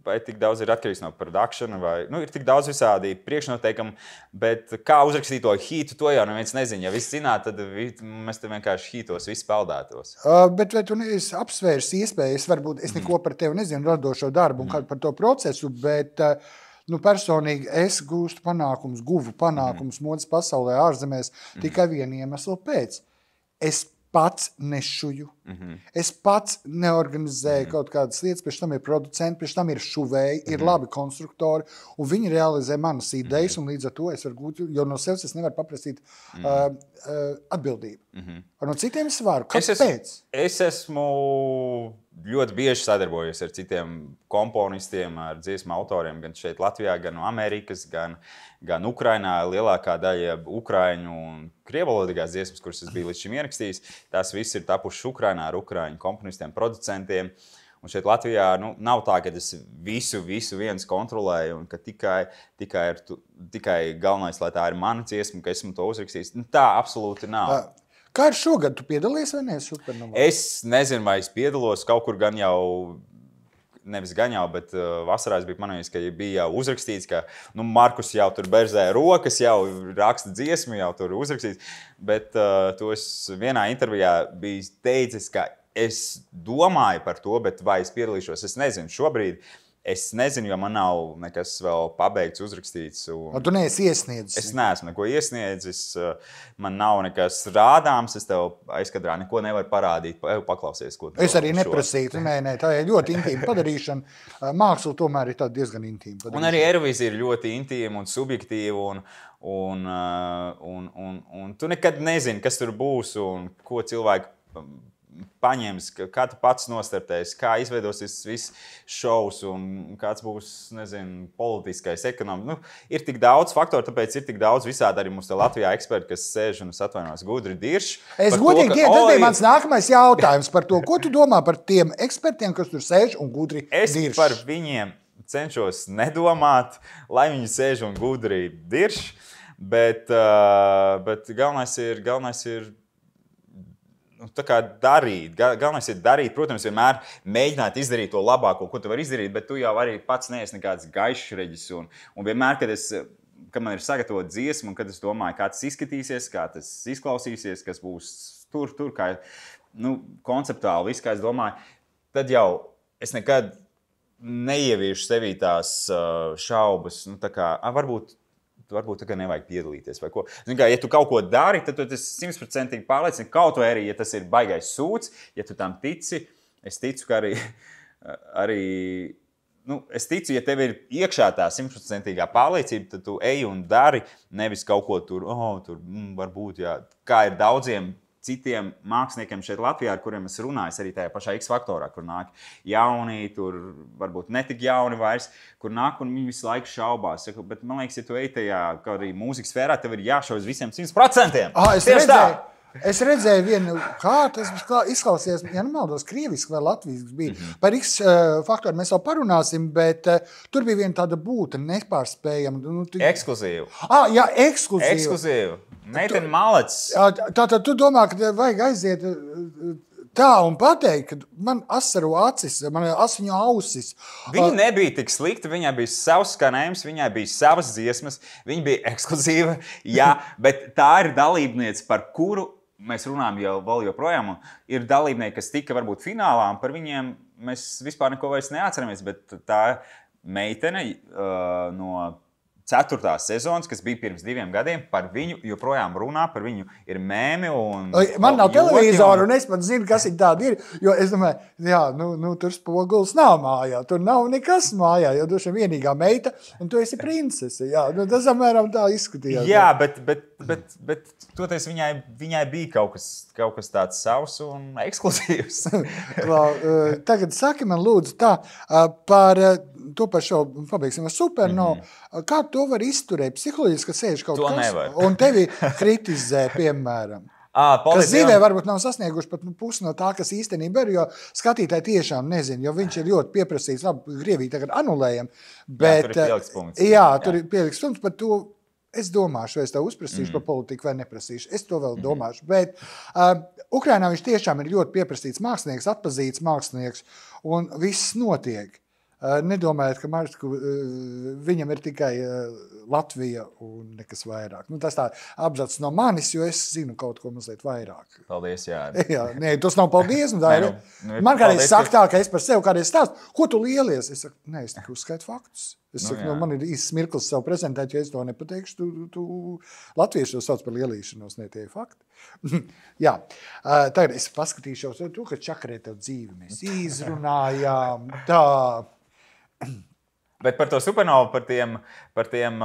vai tik daudz ir atkarīgs no produkšana, vai ir tik daudz visādi priekšnoteikumi, bet kā uzrakstīt to hītu, to jau neviens nezina. Ja viss zinātu, tad mēs te vienkārši hītos, visi peldētos. Bet vai tu neesi apsvērs iespējas, varbūt es neko par tevi nezinu, radošo darbu un kādu par to procesu, bet personīgi es guvu panākumus modes pasaulē, ārzemēs tikai vienu iemeslu pēc. Es pats nešuju Es pats neorganizēju kaut kādas lietas, pēc tam ir producenti, pēc tam ir šuvēji, ir labi konstruktori, un viņi realizē manas idejas, un līdz ar to es varu gūt, jo no sevis es nevaru paprasīt atbildību. No citiem es varu. Kāpēc? Es esmu ļoti bieži sadarbojies ar citiem komponistiem, ar dziesmu autoriem, gan šeit Latvijā, gan no Amerikas, gan Ukrainā. Lielākā daļa ukraiņu un krievalodīgās dziesmas, kuras es biju līdz šim ierakstījis, tās viss ir tapušas Ukrainā ar ukraiņu komponistiem, producentiem. Un šeit Latvijā nav tā, ka es visu viens kontrolēju un ka tikai galvenais, lai tā ir mana dziesma, ka esmu to uzrakstījis. Tā absolūti nav. Kā ir šogad? Tu piedalījies vai ne Supernovā? Es nezinu, vai es piedalos kaut kur gan jau, nevis gan jau, bet vasarā es biju manījis, ka bija jau uzrakstīts, ka Markus jau tur berzē rokas, jau raksta dziesmu, jau tur uzrakstīts. Bet to es vienā intervijā biju teicis, ka es domāju par to, bet vai es piedalīšos, es nezinu. Šobrīd es nezinu, jo man nav nekas vēl pabeigts, uzrakstīts. Tu neesi iesniedzis? Es neesmu neko iesniedzis, man nav nekas rādāms, es tev aizkadrā neko nevaru parādīt, paklausies, ko tu Es arī neprasītu, nē, tā ir ļoti intīma padarīšana. Māksla tomēr ir ļoti intīma padarīšana. Un arī Eirovīzija ir ļoti intīma un subjektīva, un tu nekad nezini, kas tur būs un ko cilvēki paņems, kā tu pats nostartēsi, kā izveidosies viss šovs un kāds būs, nezinu, politiskais, ekonomiskais. Ir tik daudz faktoru, tāpēc ir tik daudz visādi arī mums te Latvijā eksperti, kas sēž un es atvainojos gudri dirši. Es godīgi, tas bija mans nākamais jautājums par to, ko tu domā par tiem ekspertiem, kas tur sēž un gudri dirši? Es par viņiem cenšos nedomāt, lai viņi sēž un gudri dirši, bet galvenais ir tā kā darīt. Galvenais ir darīt, protams, vienmēr mēģināt izdarīt to labāko, ko tu vari izdarīt, bet tu jau arī pats neesi nekāds gaišreģis. Un vienmēr, kad man ir sagatavota dziesma, un kad es domāju, kā tas izskatīsies, kā tas izklausīsies, kas būs tur kā konceptuāli, viss, kā es domāju, tad jau es nekad neieviešu sevī tās šaubas. Varbūt tā kā nevajag piedalīties vai ko. Zini, ja tu kaut ko dari, tad tu esi 100% pārliecināts, kaut vai arī, ja tas ir baigais sūds, ja tu tam tici, es ticu, ka arī es ticu, ja tev ir iekšā tā 100% pārliecība, tad tu ej un dari, nevis kaut ko tur varbūt, jā, kā ir daudziem citiem māksliniekiem šeit Latvijā, ar kuriem es runāju, arī tajā pašā X-faktorā, kur nāk jauni, tur varbūt netik jauni vairs, kur nāk un viņi visu laiku šaubās. Bet man liekas, ja tu ej tajā, kā arī mūzikas sfērā, tev ir jāšaubas visiem 100%. Es redzēju vienu, kā tas izklausījās, ja nemaldos, krieviski vai latviski bija. Par X-faktoru mēs vēl parunāsim, bet tur bija viena tāda būta nepārspējama. Ekskluzīva. Jā, ekskluzīva. Meitene malacis. Tātad tu domā, ka vajag aiziet tā un pateikt, ka man asaro acis, man asiņo ausis. Viņa nebija tik slikta, viņai bija savs skanējums, viņai bija savas dziesmas, viņa bija ekskluzīva, jā, bet tā ir dalībniece, par kuru mēs runājam vēl joprojām. Ir dalībnieki, kas tika varbūt finālā, un par viņiem mēs vispār neko vairs neatceramies, bet tā meitene no 4. sezonas, kas bija pirms 2 gadiem, par viņu joprojām runā, par viņu ir mēmi. Man nav televizora, un es pat zinu, kas ir tādi ir. Jo es domāju, jā, tur spogulis nav mājā, tur nav nekas mājā, jo tu esi vienīgā meita, un tu esi princese. Jā, tas apmēram tā izskatījās. Jā, bet toties viņai bija kaut kas tāds savs un ekskluzīvs. Tagad saki man lūdzu tā, par to par šo pabeigsim ar Supernovu. Kā to var izturēt psiholoģiski, ka sēž kaut kas un tevi kritizē, piemēram? Kas dzīvē varbūt nav sasnieguši pat pusi no tā, kas īstenībā ir, jo skatītāji tiešām nezin, jo viņš ir ļoti pieprasīts, labi, Krieviju tagad anulējam, bet tur ir pielikts punkts. Jā, tur ir pielikts punkts, par to es domāšu, vai es tev uzprasīšu par politiku vai neprasīšu, es to vēl domāšu, bet Ukrainā viņš tiešām ir ļoti pieprasīts mākslinieks, atpazīts mākslinieks, un viss notiek. Nedomājiet, ka viņam ir tikai Latvija un nekas vairāk. Nu, tas tā apzats no manis, jo es zinu kaut ko mazliet vairāk. Paldies, jā. Jā, nē, tas nav paldies. Man kādreiz saka tā, ka es par sevi kādreiz stāstu, ko tu lielies? Es saku, nē, es tikai uzskaitu faktus. Es saku, man ir īsts mirklis sev prezentēt, ja es to nepateikšu, tu latvieši to sauc par lielīšanos, ne tie fakti. Jā, tagad es paskatīšos to, ka čakarē tev dzīvi mēs izrunājām, tā. Bet par to supernovu, par tiem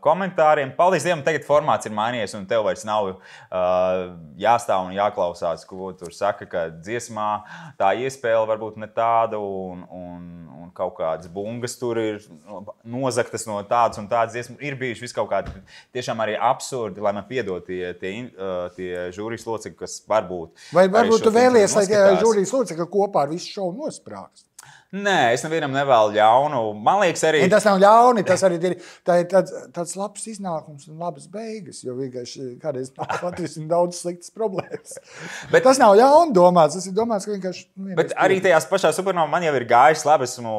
komentāriem, paldies Dievam, tagad formāts ir mainījies un tev vairs nav jāstāv un jāklausās, ko tur saka, ka dziesmā tā iespēle varbūt ne tāda un kaut kādas bungas tur ir nozaktas no tādas un tādas dziesmas. Ir bijuši visu kaut kādi tiešām arī absurdi, lai man piedod tie žūrijas locekļi, kas varbūt... Vai varbūt tu vēlies, lai tie žūrijas locekļi kopā ar visu šovu nosprākst? Nē, es nevienam nevēlu ļaunu. Man liekas, arī... Tas nav ļauni, tas arī ir tāds labs iznākums un labas beigas, jo vienkārši kādreiz atrisināt daudz sliktas problēmas. Bet tas nav ļauni domāts, tas ir domāts, ka vienkārši... Bet arī tajās pašā supernovā man jau ir gājis labi, esmu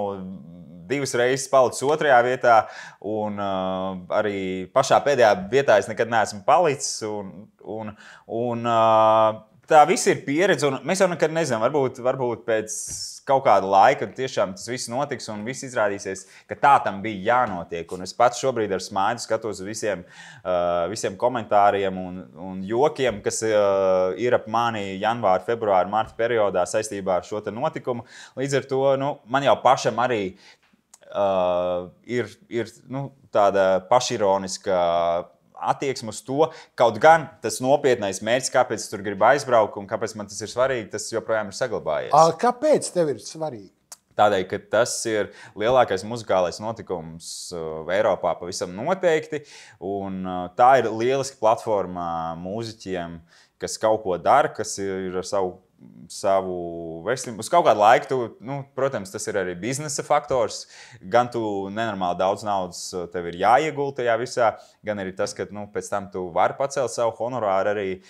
2 reizes palicis 2. vietā, un arī pašā pēdējā vietā es nekad neesmu palicis, un tā viss ir pieredze, un mēs jau nekad nezinām, varbūt pēc kaut kāda laika tiešām tas viss notiks un viss izrādīsies, ka tā tam bija jānotiek. Un es pats šobrīd ar smaidu skatos visiem komentāriem un jokiem, kas ir ap mani janvāra, februāra, marta periodā saistībā ar šo te notikumu. Līdz ar to man jau pašam arī ir tāda pašironiska attieksme uz to, kaut gan tas nopietnais mērķis, kāpēc es tur gribu aizbraukt un kāpēc man tas ir svarīgi, tas joprojām ir saglabājies. Kāpēc tev ir svarīgi? Tādēļ, ka tas ir lielākais muzikālais notikums Eiropā pavisam noteikti, un tā ir lieliska platforma mūziķiem, kas kaut ko dara, kas ir ar savu veselību. Uz kaut kādu laiku, protams, tas ir arī biznesa faktors. Gan tu nenormāli daudz naudas tev ir jāiegulda tajā visā, gan arī tas, ka pēc tam tu vari pacelt savu honorāru arī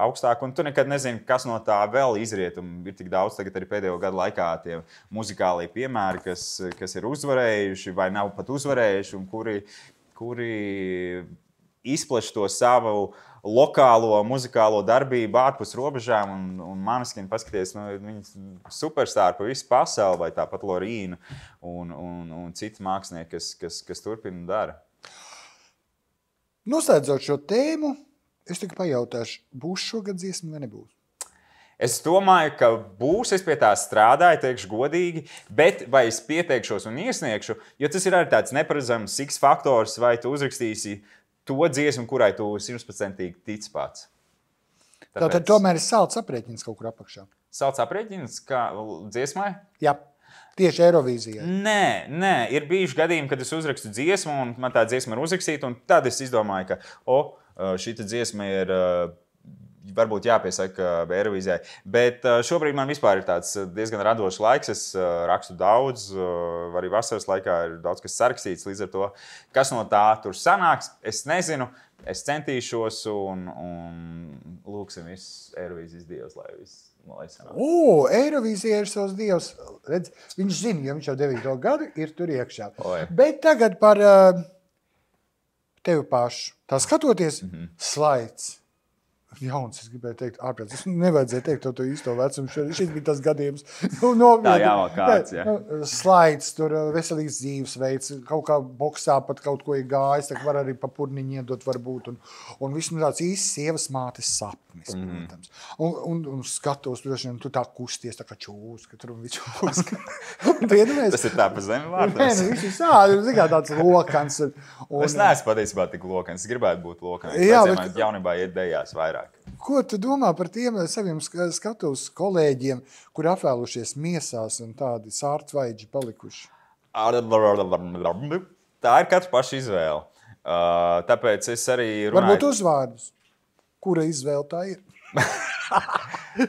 augstāk. Un tu nekad nezini, kas no tā vēl izriet. Un ir tik daudz tagad arī pēdējo gadu laikā tie muzikālie piemēri, kas ir uzvarējuši vai nav pat uzvarējuši, un kuri izpleš to savu lokālo muzikālo darbību ārpus robežām, un Måneskin, paskaties, viņi superstāri pa visu pasauli, vai tāpat Lorīna un citi mākslinieki, kas turpina dara. Noslēdzot šo tēmu, es tikai pajautāšu, būs šogad dziesma vai nebūs? Es domāju, ka būs, es pie tā strādāju, teikšu godīgi, bet vai es pieteikšos un iesniegšu, jo tas ir arī tāds neparedzams X faktors, vai tu uzrakstīsi to dziesmu, kurai tu 100% tici pats. Tātad tomēr ir salds aprēķins kaut kur apakšā. Salds aprēķins kā dziesmai? Jā, tieši Eirovīzijai. Nē, ir bijuši gadījumi, kad es uzrakstu dziesmu, un man tā dziesma ir uzrakstīta, un tad es izdomāju, ka šita dziesma ir varbūt jāpiesaka Eirovīzijai. Bet šobrīd man vispār ir tāds diezgan radošs laiks. Es rakstu daudz, arī vasaras laikā ir daudz kas sarakstīts. Līdz ar to, kas no tā tur sanāks, es nezinu. Es centīšos un lūksim visus Eirovīzijas dievus, lai viss sanāk. Eirovīzija ir savs dievs. Redz, viņš zina, jo viņš jau 9. gadu ir tur iekšā. Oi. Bet tagad par tevi pašu. Tā skatoties, slaids. Jauns, es gribēju teikt, ārprāts. Es nevajadzēju teikt to īsto vecumu. Šis bija tas gadījums. Tā jāvāk kāds, jā. Slaids, tur veselīgs dzīvesveids, kaut kā boksā pat kaut ko ir gājis, tā var arī pa purniņu iedot varbūt. Un viss tāds īsts sievas mātes sapnis, protams. Un skatos, tu tā kusties, tā kā čūs, ka tur un visu pusk. Tas ir tā pa zemi vārdos. Nē, viss ir sādi, tāds lokans. Es neesmu patiesībā tik lokans, es gribētu būt lokans. Jā, bet jaunībā iet dejās vairāk. Ko tu domā par tiem saviem skatus kolēģiem, kuri apvēlušies miesās un tādi sārtvaidži palikuši? Tā ir katra paša izvēle. Tāpēc es arī runāju... Varbūt uzvārdus. Kura izvēle tā ir?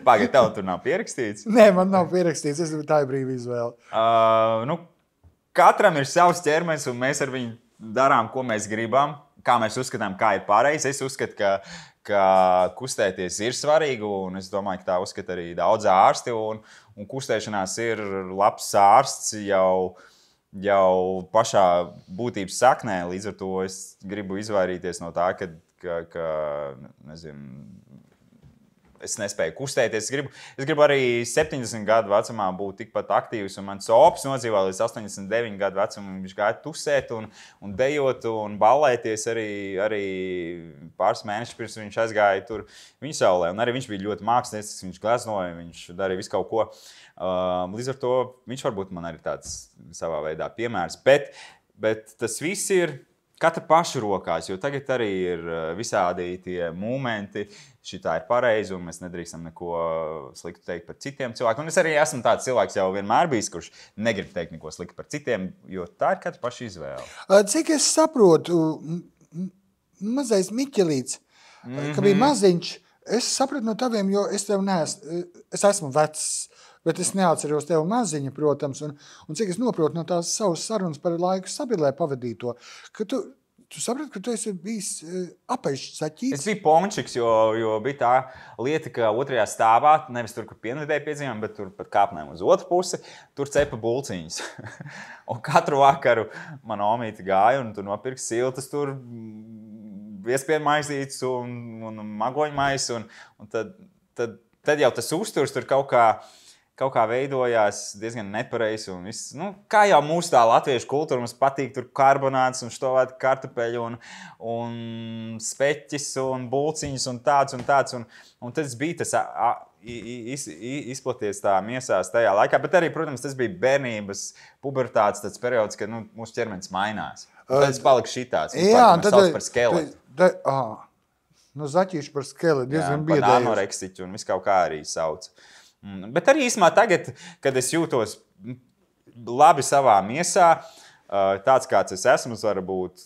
Pagaid, tev tur nav pierakstīts? Nē, man nav pierakstīts. Tā ir brīva izvēle. Katram ir savs ķermenis, un mēs ar viņu darām, ko mēs gribam, kā mēs uzskatām, kā ir pareizi. Es uzskatu, ka kustēties ir svarīgi, un es domāju, ka tā uzskata arī daudz ārsti, un kustēšanās ir labs ārsts jau jau pašā būtības saknē, līdz ar to es gribu izvairīties no tā, ka nezinu, es nespēju kustēties. Es gribu arī 70 gadu vecumā būt tikpat aktīvs, un mans ops nodzīvoja līdz 89 gadu vecumam. Viņš gāja tusēt un dejot un ballēties arī pāris mēnešus pirms viņš aizgāja tur viņa saulē. Un arī viņš bija ļoti māksliniecisks, viņš gleznoja, viņš darīja visu kaut ko. Līdz ar to viņš varbūt man arī tāds savā veidā piemērs. Bet tas viss ir katra paša rokās, jo tagad arī ir visādi tie momenti, šitā ir pareizi, un mēs nedrīkstam neko sliktu teikt par citiem cilvēkiem. Un es arī esmu tāds cilvēks jau vienmēr bijis, kurš negrib teikt neko sliktu par citiem, jo tā ir katra paša izvēle. Cik es saprotu, mazais Miķelīts, ka bija maziņš, es sapratu no taviem, jo es esmu vecs, bet es neatceros tevi maziņa, protams, un cik es noprotu no tās savas sarunas par laiku Sabilē pavadīto, ka tu saprati, ka tu esi bijis apaišs saķīts? Es biju pončiks, jo bija tā lieta, ka otrajā stāvā, nevis tur, kur pienvedēja piedzīvām, bet tur pat kāpnēm uz otru pusi, tur cepa bulciņas. Un katru vakaru man omīte gāja un tur nopirka siltas tur viespienu maizītes un magoņu maisu, un tad jau tas uzturs tur kaut kā veidojās diezgan nepareizi. Kā jau mūsu tā latviešu kultūra, mums patīk tur karbonāts un štovēti kartupeļu un speķis un bulciņas un tāds. Un tad bija tas izplaties tā miesās tajā laikā. Bet arī, protams, tas bija bērnības pubertātes tāds periods, kad mūsu ķermenis mainās. Tad es paliku šitāds. Jā, tad sauc par skeletu. Zaķīšu par skeletu, diezgan biedējuši. Par anoreksiķu un visu kaut kā arī sauc. Bet arī īsumā tagad, kad es jūtos labi savā miesā, tāds kāds es esmu, var būt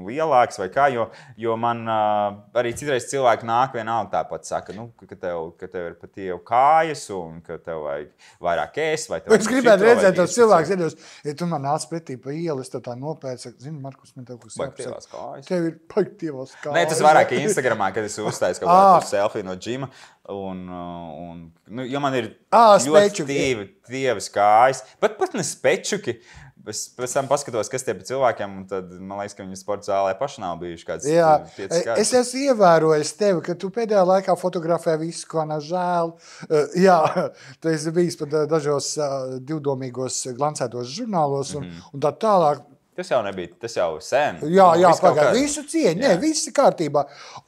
lielāks vai kā, jo man arī citreiz cilvēki nāk vienalga tāpat saka, ka tev ir pat jau kājas un ka tev vajag vairāk ēst. Es gribētu redzēt tos cilvēkus, ja tu man nāc pretī pa ielu, es tev tā nopēc, saka, zini, Markus, man tev kas jāpasaka. Tev ir paiktievās kājas. Nē, tas vairāk Instagramā, kad es uztaisu kaut kādu selfiju no džima. Jo man ir ļoti tievas kājas, bet pat ne spečuki. Es pēc tam paskatos, kas tie pa cilvēkiem, un tad man liekas, ka viņi sporta zālē paši nav bijuši kāds 5 gadus. Es esmu ievērojis tevi, ka tu pēdējā laikā fotografē visu, ko nav žēl. Jā, tu esi bijis pat dažos divdomīgos glancētos žurnālos un tā tālāk. Tas jau nebija, tas jau sen. Jā, pagaid, visu cieņu, viss ir kārtībā.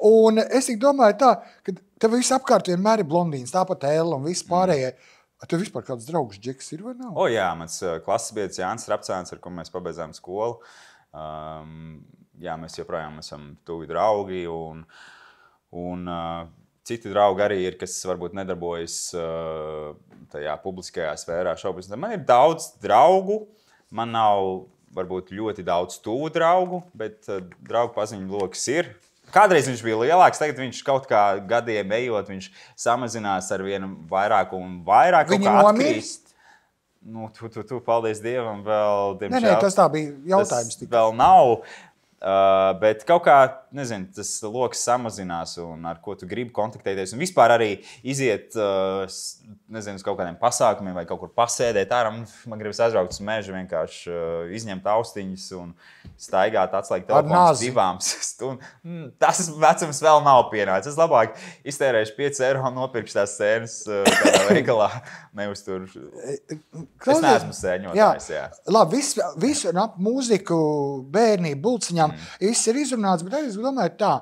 Un es tik domāju tā, ka tev viss apkārt vienmēr ir blondīns, tāpat Ella un viss pārējie. Tev vispār kāds draugs džeks ir vai nav? Jā, mans klases biedrs Jānis Rapcēns, ar ko mēs pabeidzām skolu. Jā, mēs joprojām esam tuvi draugi un citi draugi arī ir, kas varbūt nedarbojas tajā publiskajā sfērā šobrīd. Man ir daudz draugu, man nav varbūt ļoti daudz tuvu draugu, bet draugu paziņu loks ir. Kādreiz viņš bija lielāks, tagad viņš kaut kā gadiem ejot, viņš samazinās ar vienu vairāk un vairāk. Viņi nomirst? Tu, paldies Dievam, vēl, diemžēl. Nē, tas tā bija jautājums. Tas vēl nav, bet kaut kā, nezinu, tas loks samazinās un ar ko tu gribi kontaktēties. Un vispār arī iziet, nezinu, uz kaut kādiem pasākumiem vai kaut kur pasēdēt ārā. Man gribas aizbraukt uz mežu, vienkārši izņemt austiņas un staigāt, atslēgt telefons 2 stundām. Tas vecums vēl nav pienācis. Es labāk iztērēšu 5 eiro un nopirkšu tās sēnes tādā veikalā. Nevis tur. Es neesmu sēņotājs, jā. Labi, visu ap mūziku, bērnību, bulciņām, viss ir izrunāts, bet arī es domāju tā,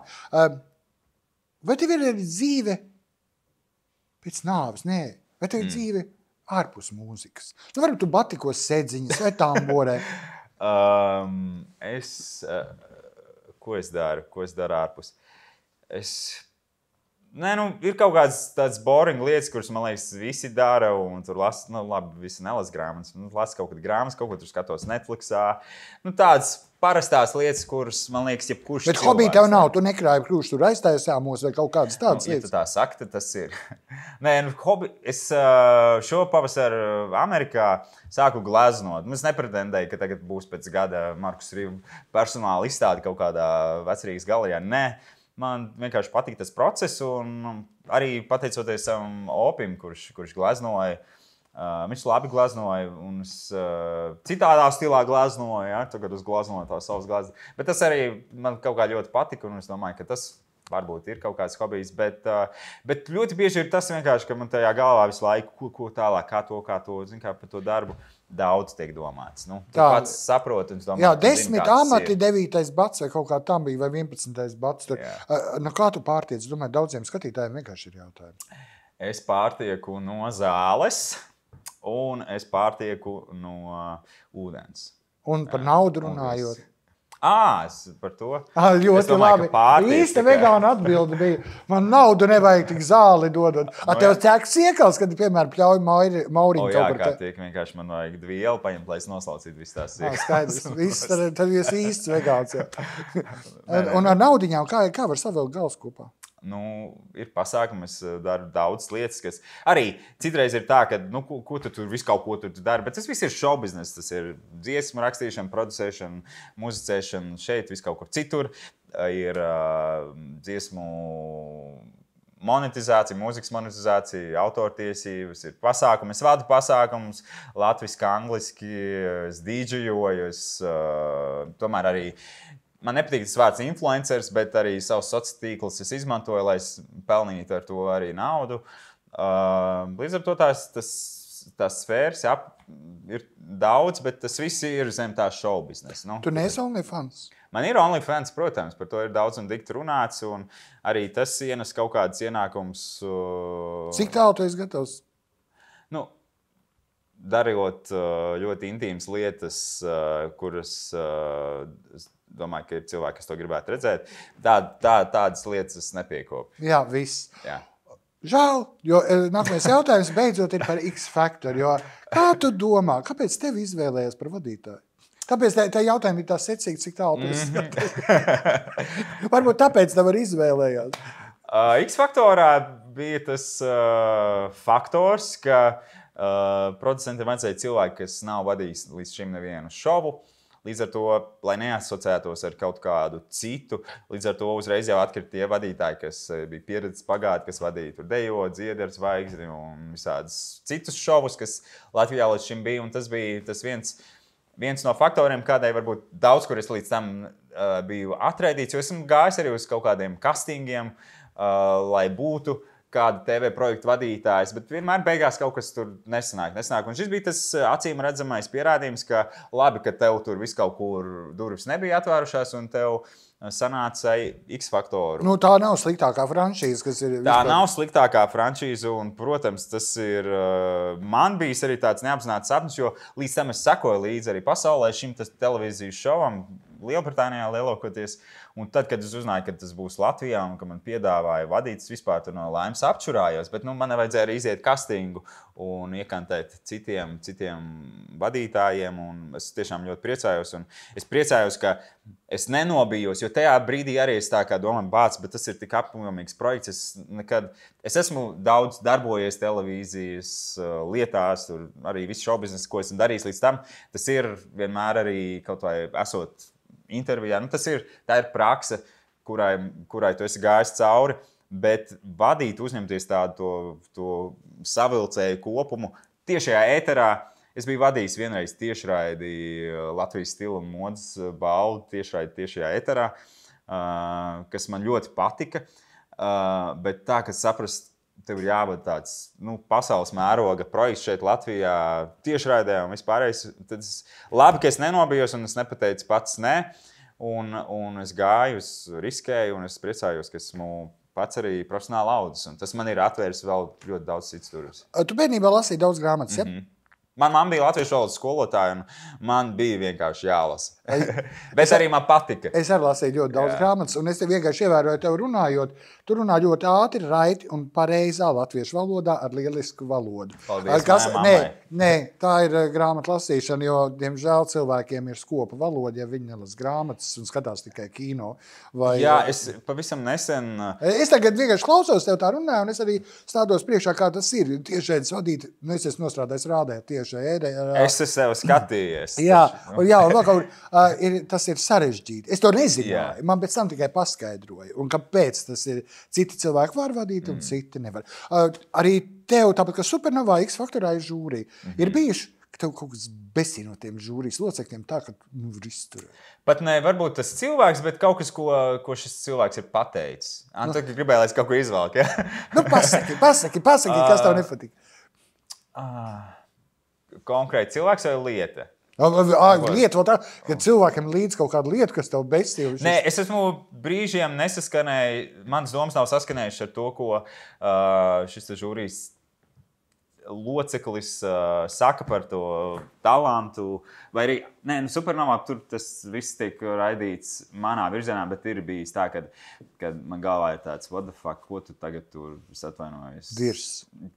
vai tev ir dzīve pēc nāves? Nē. Vai tev ir dzīve ārpus mūzikas? Varbūt tu batikos sēdziņas vai tamborē? Ko es daru ārpus? Nē, ir kaut kādas tādas boring lietas, kuras, man liekas, visi dara, un tur lasa, labi, visi nelasa grāmatas, lasa kaut kādu grāmatas, kaut ko tur skatos Netflixā. Tādas parastās lietas, kuras, man liekas, jebkurš cilvēks. Bet hobija tev nav, tu nekrāji krūši tur aiztaisāmos vai kaut kādas tādas lietas? Ja tu tā saki, tad tas ir. Nē, es šo pavasaru Amerikā sāku gleznot. Es nepretendēju, ka tagad būs pēc gada Markus Rīva personāla izstāde kaut kādā Vecrīgas galerijā. Nē. Man vienkārši patīk tas process, un arī pateicoties savam opim, kurš gleznoja, Viņš labi glaznoja, un es citādā stilā glaznoju, ja? Tagad es glaznoju tās savas glazas. Bet tas arī man kaut kā ļoti patika, un es domāju, ka tas varbūt ir kaut kāds hobijs. Bet ļoti bieži ir tas vienkārši, ka man tajā galvā visu laiku, ko tālāk, kā to, zin kā par to darbu, daudz tiek domāts. Nu, tu pats saproti, un es domāju, jā, 10 amati, 9. bats vai kaut kā tam bija, vai 11. bats. Tur. Nu, kā tu pārtiec? Es domāju, daudziem skatītājiem vienkārši ir jautājumi. Es pārtieku no zāles. Un es pārtieku no ūdens. Un par naudu runājot. Par to. Ļoti labi. Īsta vegāna atbilde bija. Man naudu nevajag tik zāli dodot. Tev ķēks iekals, kad, piemēram, pļauj Mauriņu. Jā, kā tiek vienkārši man vajag vielu paņemt, lai es noslaucītu visu tās iekals. Skaidrs. Tad jūs īsts vegāns. Un ar naudiņām kā var savilkt gals kopā? Nu, ir pasākumi, es daru daudz lietas, kas arī citreiz ir tā, ka, ko tu tur visu kaut ko tur dari, bet tas viss ir show business, tas ir dziesmu rakstīšana, producēšana, muzicēšana, šeit viss kaut kur citur, ir dziesmu monetizācija, mūzikas monetizācija, autortiesības, ir pasākumi, es vadu pasākumus, latviski, angliski, es dīdžejoju, es tomēr arī man nepatīk tas vārds influenceris, bet arī savus sociālos tīklus es izmantoju, lai es pelnītu ar to arī naudu. Līdz ar to tās sfēras ir daudz, bet tas viss ir zem tā show biznesa. Nu, tu neesi OnlyFans? Man ir OnlyFans, protams, par to ir daudz un dikti runāts, un arī tas ienes kaut kādas ienākums. Cik tālu tu esi gatavs? Nu, darot ļoti intīmas lietas, kuras domāju, ka ir cilvēki, kas to gribētu redzēt. Tādas lietas es nepiekopu. Jā, viss. Jā. Žēl, jo nākamais jautājums beidzot ir par X-faktoru. Jo kā tu domā, kāpēc tevi izvēlējies par vadītāju? Tāpēc tā jautājumi ir tā secīgi, cik tālu tu esi skatījies. Varbūt tāpēc tev arī izvēlējās. X-faktorā bija tas faktors, ka producentiem vajadzēja cilvēki, kas nav vadījis līdz šim nevienu šovu. Līdz ar to, lai neasociētos ar kaut kādu citu, līdz ar to uzreiz jau atkrita tie vadītāji, kas bija pieredzes pagātni, kas vadīja tur dejo, dziedu ar zvaigzni un visādus citus šovus, kas Latvijā līdz šim bija. Un tas bija tas viens no faktoriem, kādēļ varbūt daudz, kur es līdz tam biju atraidīts, jo esmu gājis arī uz kaut kādiem castingiem, lai būtu kāda TV projekta vadītājs, bet vienmēr beigās kaut kas tur nesanāk. Un šis bija tas acīm redzamais pierādījums, ka labi, ka tev tur viss kaut kur durvis nebija atvērušās un tev sanāca X-faktoru. Nu, tā nav sliktākā franšīze, kas ir... Tā nav sliktākā franšīze un, protams, tas ir... Man bijis arī tāds neapzināts sapnis, jo līdz tam es sekoju līdzi arī pasaulē šim televīzijas šovam, Lielbritānijā lielākoties. Un tad, kad es uzzināju, ka tas būs Latvijā un ka man piedāvāja vadīt, es vispār tur no laimes apčurājos. Bet man nevajadzēja arī iziet kastingu un iekantēt citiem vadītājiem. Un es tiešām ļoti priecājos. Un es priecājos, ka es nenobijos, jo tajā brīdī arī es tā kā domāju, bet tas ir tik apjomīgs projekts. Es esmu daudz darbojies televīzijas lietās, tur arī visu šoubiznesu, ko esmu darījis līdz tam. Tas ir vienmēr arī kaut vai esot intervijā. Nu, tā ir prakse, kurai tu esi gājis cauri, bet vadīt, uzņemties tādu to savilcēju kopumu tiešajā ēterā. Es biju vadījis vienreiz tiešraidi Latvijas stila un modes balvu tiešajā ēterā, kas man ļoti patika. Bet tā, ka saprast, tev ir jāvada tāds pasaules mēroga projekts šeit Latvijā tiešraidē un vispārējais. Tad labi, ka es nenobijos un es nepateicu pats nē. Un es gāju, es riskēju un es priecājos, ka esmu pats arī profesionāli audzis. Un tas man ir atvēris vēl ļoti daudz citas durvis. Tu bērnībā lasīji daudz grāmatas, ja? Man mamma bija latviešu valodas skolotāja, un man bija vienkārši jālasa. Bet arī man patika. Es arī lasīju ļoti daudz grāmatas, un es te vienkārši ievēroju tev runājot. Tu runā ļoti ātri, raiti un pareizā latviešu valodā ar lielisku valodu. Paldies, Nē, tā ir grāmatu lasīšana, jo, diemžēl, cilvēkiem ir skopa valoda, ja viņi nelas grāmatas un skatās tikai kino. Jā, es pavisam nesen... Es tagad vienkārši klausos tev tā runāju, un es arī stādos priekšā, kā tas ir. Tiešais vadīt, es esmu nostrādājis rādē tieši pagājušajā ēdē. Es sev skatījies. Jā, un vēl kaut tas ir sarežģīti. Es to nezināju. Man pēc tam tikai paskaidroja. Un kāpēc tas ir? Citi cilvēki var vadīt, un citi nevar. Arī tev, tāpat kā Supernovā, X faktorā ir žūrija. Ir bijuši, ka tev kaut kas besī no tiem žūrijas locekļiem tā, ka var izturēt. Pat ne varbūt tas cilvēks, bet kaut kas, ko šis cilvēks ir pateicis. Tu gribēji, lai es kaut ko izvelku, ja? Pasaki, kas tev nepatīk. Konkrēti cilvēks vai lieta? Lieta vēl tā, ka cilvēkiem līdz kaut kādu lietu, kas tev bestīja. Nē, es esmu brīžiem nesaskanēju, manas domas nav saskanējušas ar to, ko šis žūrijas loceklis saka par to talantu. Vai arī, Supernovā tur tas viss tiek raidīts manā virzienā, bet ir bijis tā, kad man galvā ir tāds, what the fuck, ko tu tagad tur atvainojies? Dirs.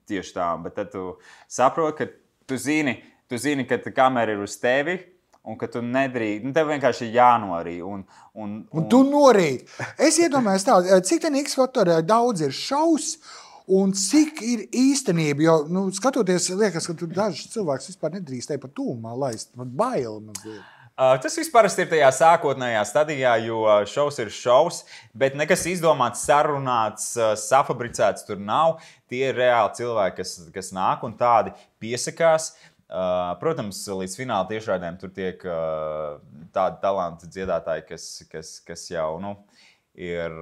Tieši tā, bet tad tu saproti, ka tu zini, ka kamera ir uz tevi, un ka tu nedrīkst, tev vienkārši ir jānorī. Un tu norīt. Es iedomājos tā, cik ten X faktorā daudz ir šaus, un cik ir īstenība, jo, skatoties, liekas, ka tur dažs cilvēks vispār nedrīkstēja pa tūmā laist. Man bail mazliet. Tas vispār ir tajā sākotnējā stadijā, jo šovs ir šovs, bet nekas izdomāts, sarunāts, safabricēts tur nav. Tie ir reāli cilvēki, kas nāk un tādi piesakās. Protams, līdz fināla tiešraidēm tur tiek tādi talanti dziedātāji, kas jau, ir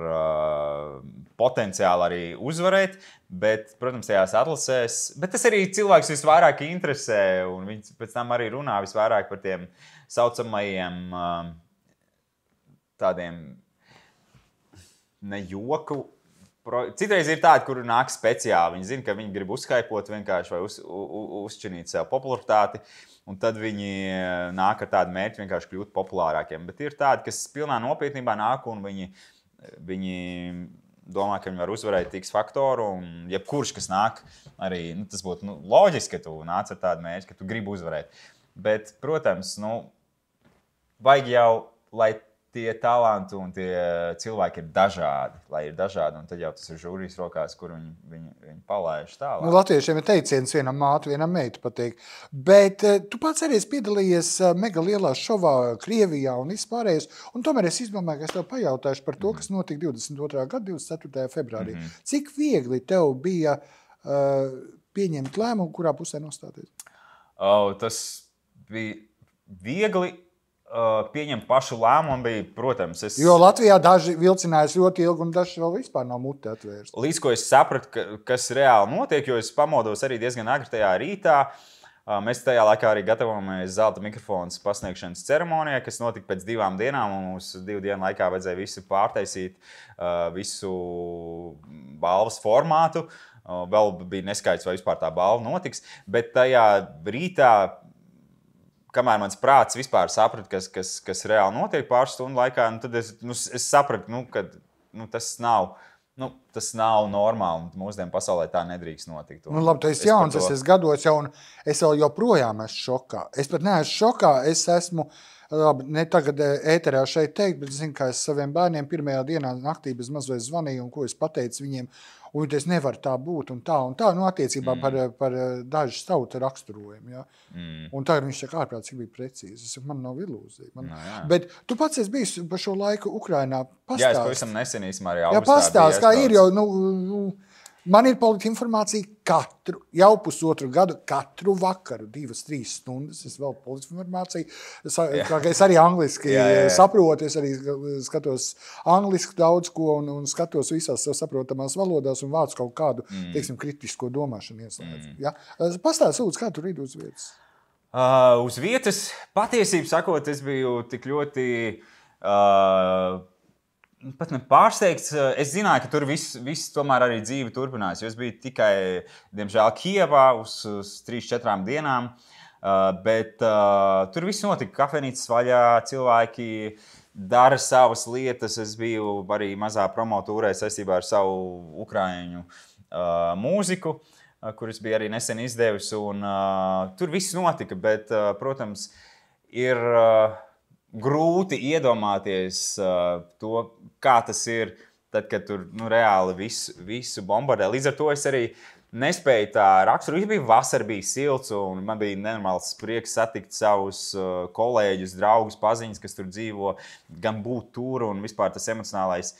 potenciāli arī uzvarēt, bet, protams, tajās atlasēs. Bet tas arī cilvēks visvairāk interesē, un viņi pēc tam arī runā visvairāk par tiem saucamajiem tādiem ne joku. Citreiz ir tādi, kuri nāk speciāli. Viņi zina, ka viņi grib uzskaipot vienkārši vai uzčinīt sev popularitāti, un tad viņi nāk ar tādu mērķi vienkārši kļūt populārākiem. Bet ir tādi, kas pilnā nopietnībā nāk, un viņi domā, ka viņi var uzvarēt X faktoru, un jebkurš, kas nāk, arī tas būtu loģiski, ka tu nāc ar tādu mērķi, ka tu gribi uzvarēt. Bet, protams, vajag jau, lai tie talanti un tie cilvēki ir dažādi, un tad jau tas ir žūrijas rokās, kur viņi palaiž tālāk. Latviešiem ir teiciens vienam mātu, vienam meitu patīk. Bet tu pats arī piedalījies mega lielā šovā Krievijā un vispārējais, un tomēr es izdomāju, ka es tev pajautāšu par to, kas notika 22. gada 24. februārī. Cik viegli tev bija pieņemt lēmumu, kurā pusē nostāties? Tas bija viegli. Pieņemt pašu lēmumu bija, protams, Jo Latvijā daži vilcinājās ļoti ilgi, un daži vēl vispār nav muti atvērsti. Līdz ko es sapratu, kas reāli notiek, jo es pamodos arī diezgan agri tajā rītā. Mēs tajā laikā arī gatavojamies zelta mikrofons pasniegšanas ceremonijai, kas notika pēc 2 dienām, un mums 2 dienu laikā vajadzēja visu pārtaisīt, visu balvas formātu. Vēl bija neskaidrs, vai vispār tā balva notiks, bet tajā rītā, kamēr mans prāts vispār saprata, kas reāli notiek pāris stundu laikā, tad es sapratu, ka tas nav normāli, un mūsdienu pasaulē tā nedrīkst notikt. Labi, tu esi jauns, es esmu gados jau, un es vēl joprojām esmu šokā. Es pat neesmu šokā, es esmu, labi, ne tagad ēterā šeit teikt, bet zinu, ka es saviem bērniem pirmajā dienā naktī bez mazliet zvanīju, un ko es pateicu viņiem, un es nevaru tā būt, un tā, attiecībā par dažu tautu raksturojumu. Ja? Un tagad viņš saka, ārprāt, cik bija precīzi. Man nav ilūzija. Bet tu pats esi bijis par šo laiku Ukrainā. Pastāst. Jā, es pavisam nesen īsumā arī augustā. Jā, pastāst, kā ir jau, man ir politi informācija jau pusotru gadu, katru vakaru, 2-3 stundas. Es vēl politi informāciju. Es arī angliski saprotu, es arī skatos angliski daudz ko un skatos visās saprotamās valodās un vācu kaut kādu, teiksim, kritisko domāšanu ieslēdz. Ja? Pastāst, lūdzu, kā tur ir uz vietas? Uz vietas, patiesību sakot, es biju tik ļoti... Pat ne pārsteigts. Es zināju, ka tur viss tomēr arī dzīve turpinās. Es biju tikai, diemžēl, Kijevā uz 3-4 dienām, bet tur viss notika. Kafejnīcas vaļā, cilvēki dara savas lietas. Es biju arī mazā promotūrē saistībā ar savu ukraiņu mūziku, kuras bija arī nesen izdevusi. Tur viss notika, bet, protams, ir... grūti iedomāties to, kā tas ir, tad, kad tur reāli visu bombardē. Līdz ar to es arī nespēju tā raksturot. Bija vasara, bija silts, un man bija nenormāls prieks satikt savus kolēģus, draugus, paziņas, kas tur dzīvo, gan būt tur, un vispār tas emocionālais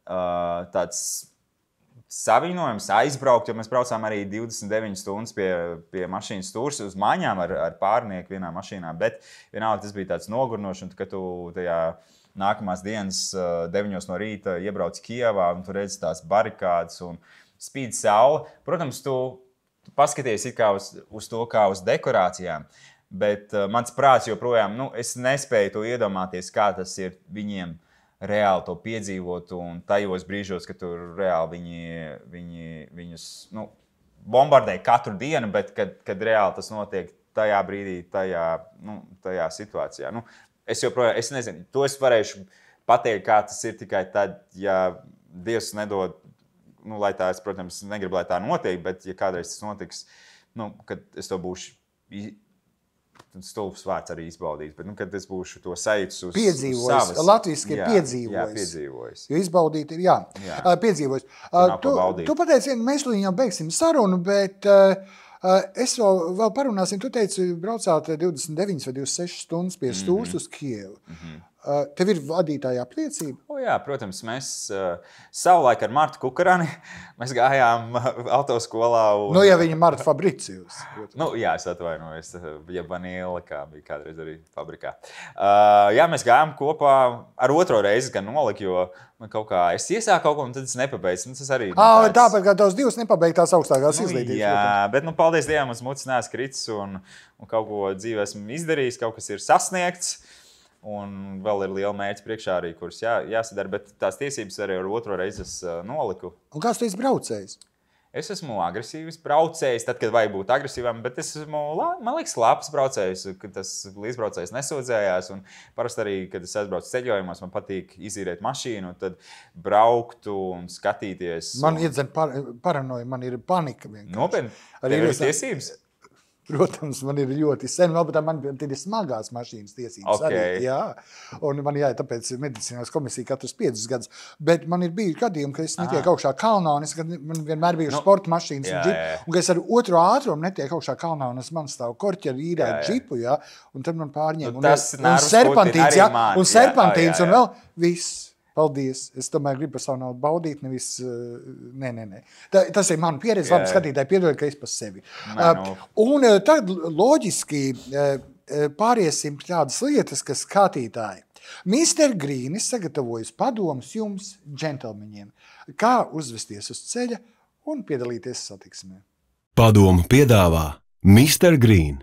tāds savienojums, aizbraukt, jo mēs braucām arī 29 stundas pie mašīnas stūres uz mājām ar pārnieku vienā mašīnā, bet vienalga tas bija tāds nogurnošs, un kad tu tajā nākamās dienas 9 no rīta iebrauc Kijevā, un tu redzi tās barikādes, un spīd saule. Protams, tu paskaties it kā uz to kā uz dekorācijām, bet mans prāts joprojām, es nespēju to iedomāties, kā tas ir viņiem reāli to piedzīvot, un tajos brīžos, kad tur reāli viņus bombardē katru dienu, bet kad reāli tas notiek tajā brīdī, tajā situācijā. Es nezinu, to es varēšu pateikt, kā tas ir tikai tad, ja Dievs nedod, lai tā, es, protams, negribu, lai tā notiek, bet ja kādreiz tas notiks, kad es to būšu, stulbs vārds arī izbaudījis, bet kad es būšu to sajūts uz piedzīvojis, latviski ir piedzīvojis. Jā, piedzīvojis. Jo izbaudīt ir, piedzīvojis. Tu pateici, mēs jau beigsim sarunu, bet es vēl parunāsim, tu teici, braucāt 29 vai 26 stundas pie stūrs uz Kijevu. Tev ir vadītāja apliecība? Jā, protams, mēs savulaik ar Martu Kukarani mēs gājām autoskolā. Ja viņa Marta Fabricijus. Jā, es atvainojos, ja Vanīla, kā bija kādreiz arī fabrikā. Jā, mēs gājām kopā ar otro reizi, gan noliku, jo man kaut kā, es iesāku kaut ko, un tad es nepabeidzu. Tas arī tāpēc, ka tavs divas nepabeigtās augstākās izglītības. Jā, bet, paldies Dievam, uz mucis neesmu kritis un kaut ko dzīvē esmu izdarījis, kaut kas ir sasniegts. Un vēl ir liela mērķa priekšā arī, kurus jāsadara, bet tās tiesības arī ar otro reizi es noliku. Un kāds tu esi braucējs? Es esmu agresīvs braucējs, tad, kad vajag būt agresīvam, bet es esmu, man liekas, labs braucējs, kad tas līdzbraucējs nesūdzējās. Un parasti arī, kad es aizbraucu ceļojumos, man patīk izīrēt mašīnu, tad braukt un skatīties. Man iedzen paranoja, man ir panika vienkārši. Nopietni? Tev ir tiesības? Protams, man ir ļoti sen, bet man ir smagās mašīnas tiesības arī. Jā. Un man tāpēc medicīnās komisija katrs 5 gadus. Bet man ir bijuši gadījumi, ka es netieku augšā kalnā, un man vienmēr bija sporta mašīnas un džipi. Un ka es ar otro ātrumu netieku augšā kalnā, un es man stāvu korķi ar īrēt džipu, un tad man pārņēma. Un serpantīns, un serpantīns, un vēl viss. Paldies. Es tomēr gribu par savu naudu baudīt, nevis... Nē. Tas ir mana pieredze. Labi, skatītāji, piedod, ka es par sevi. Un tad loģiski pāriesim tādas lietas, kas skatītāji. Mr. Green ir sagatavojis padomus jums, džentelmeņiem, kā uzvesties uz ceļa un piedalīties satiksmē. Padomu piedāvā Mr. Green.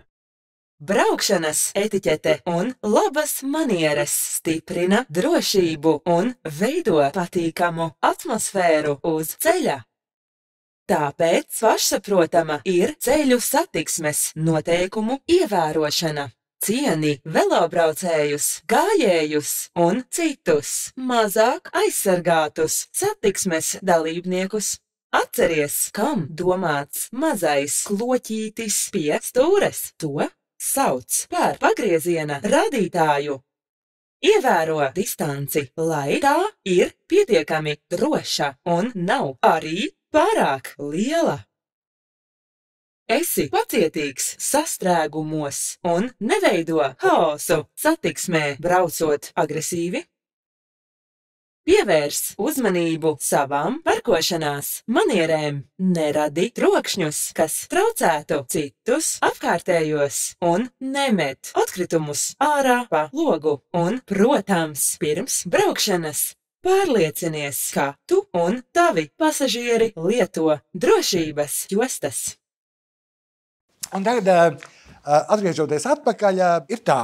Braukšanas etiķete un labas manieres stiprina drošību un veido patīkamu atmosfēru uz ceļa. Tāpēc pašsaprotama ir ceļu satiksmes noteikumu ievērošana. Cieni velobraucējus, gājējus un citus mazāk aizsargātus satiksmes dalībniekus. Atceries, kam domāts mazais kloķītis pie stūres. To sauc par pagrieziena rādītāju. Ievēro distanci, lai tā ir pietiekami droša un nav arī pārāk liela. Esi pacietīgs sastrēgumos un neveido haosu satiksmē braucot agresīvi. Pievērs uzmanību savām parkošanās manierēm, neradi trokšņus, kas traucētu citus apkārtējos un nemet atkritumus ārā pa logu. Un, protams, pirms braukšanas pārliecinies, ka tu un tavi pasažieri lieto drošības jostas. Un tagad, atgriežoties atpakaļ, ir tā,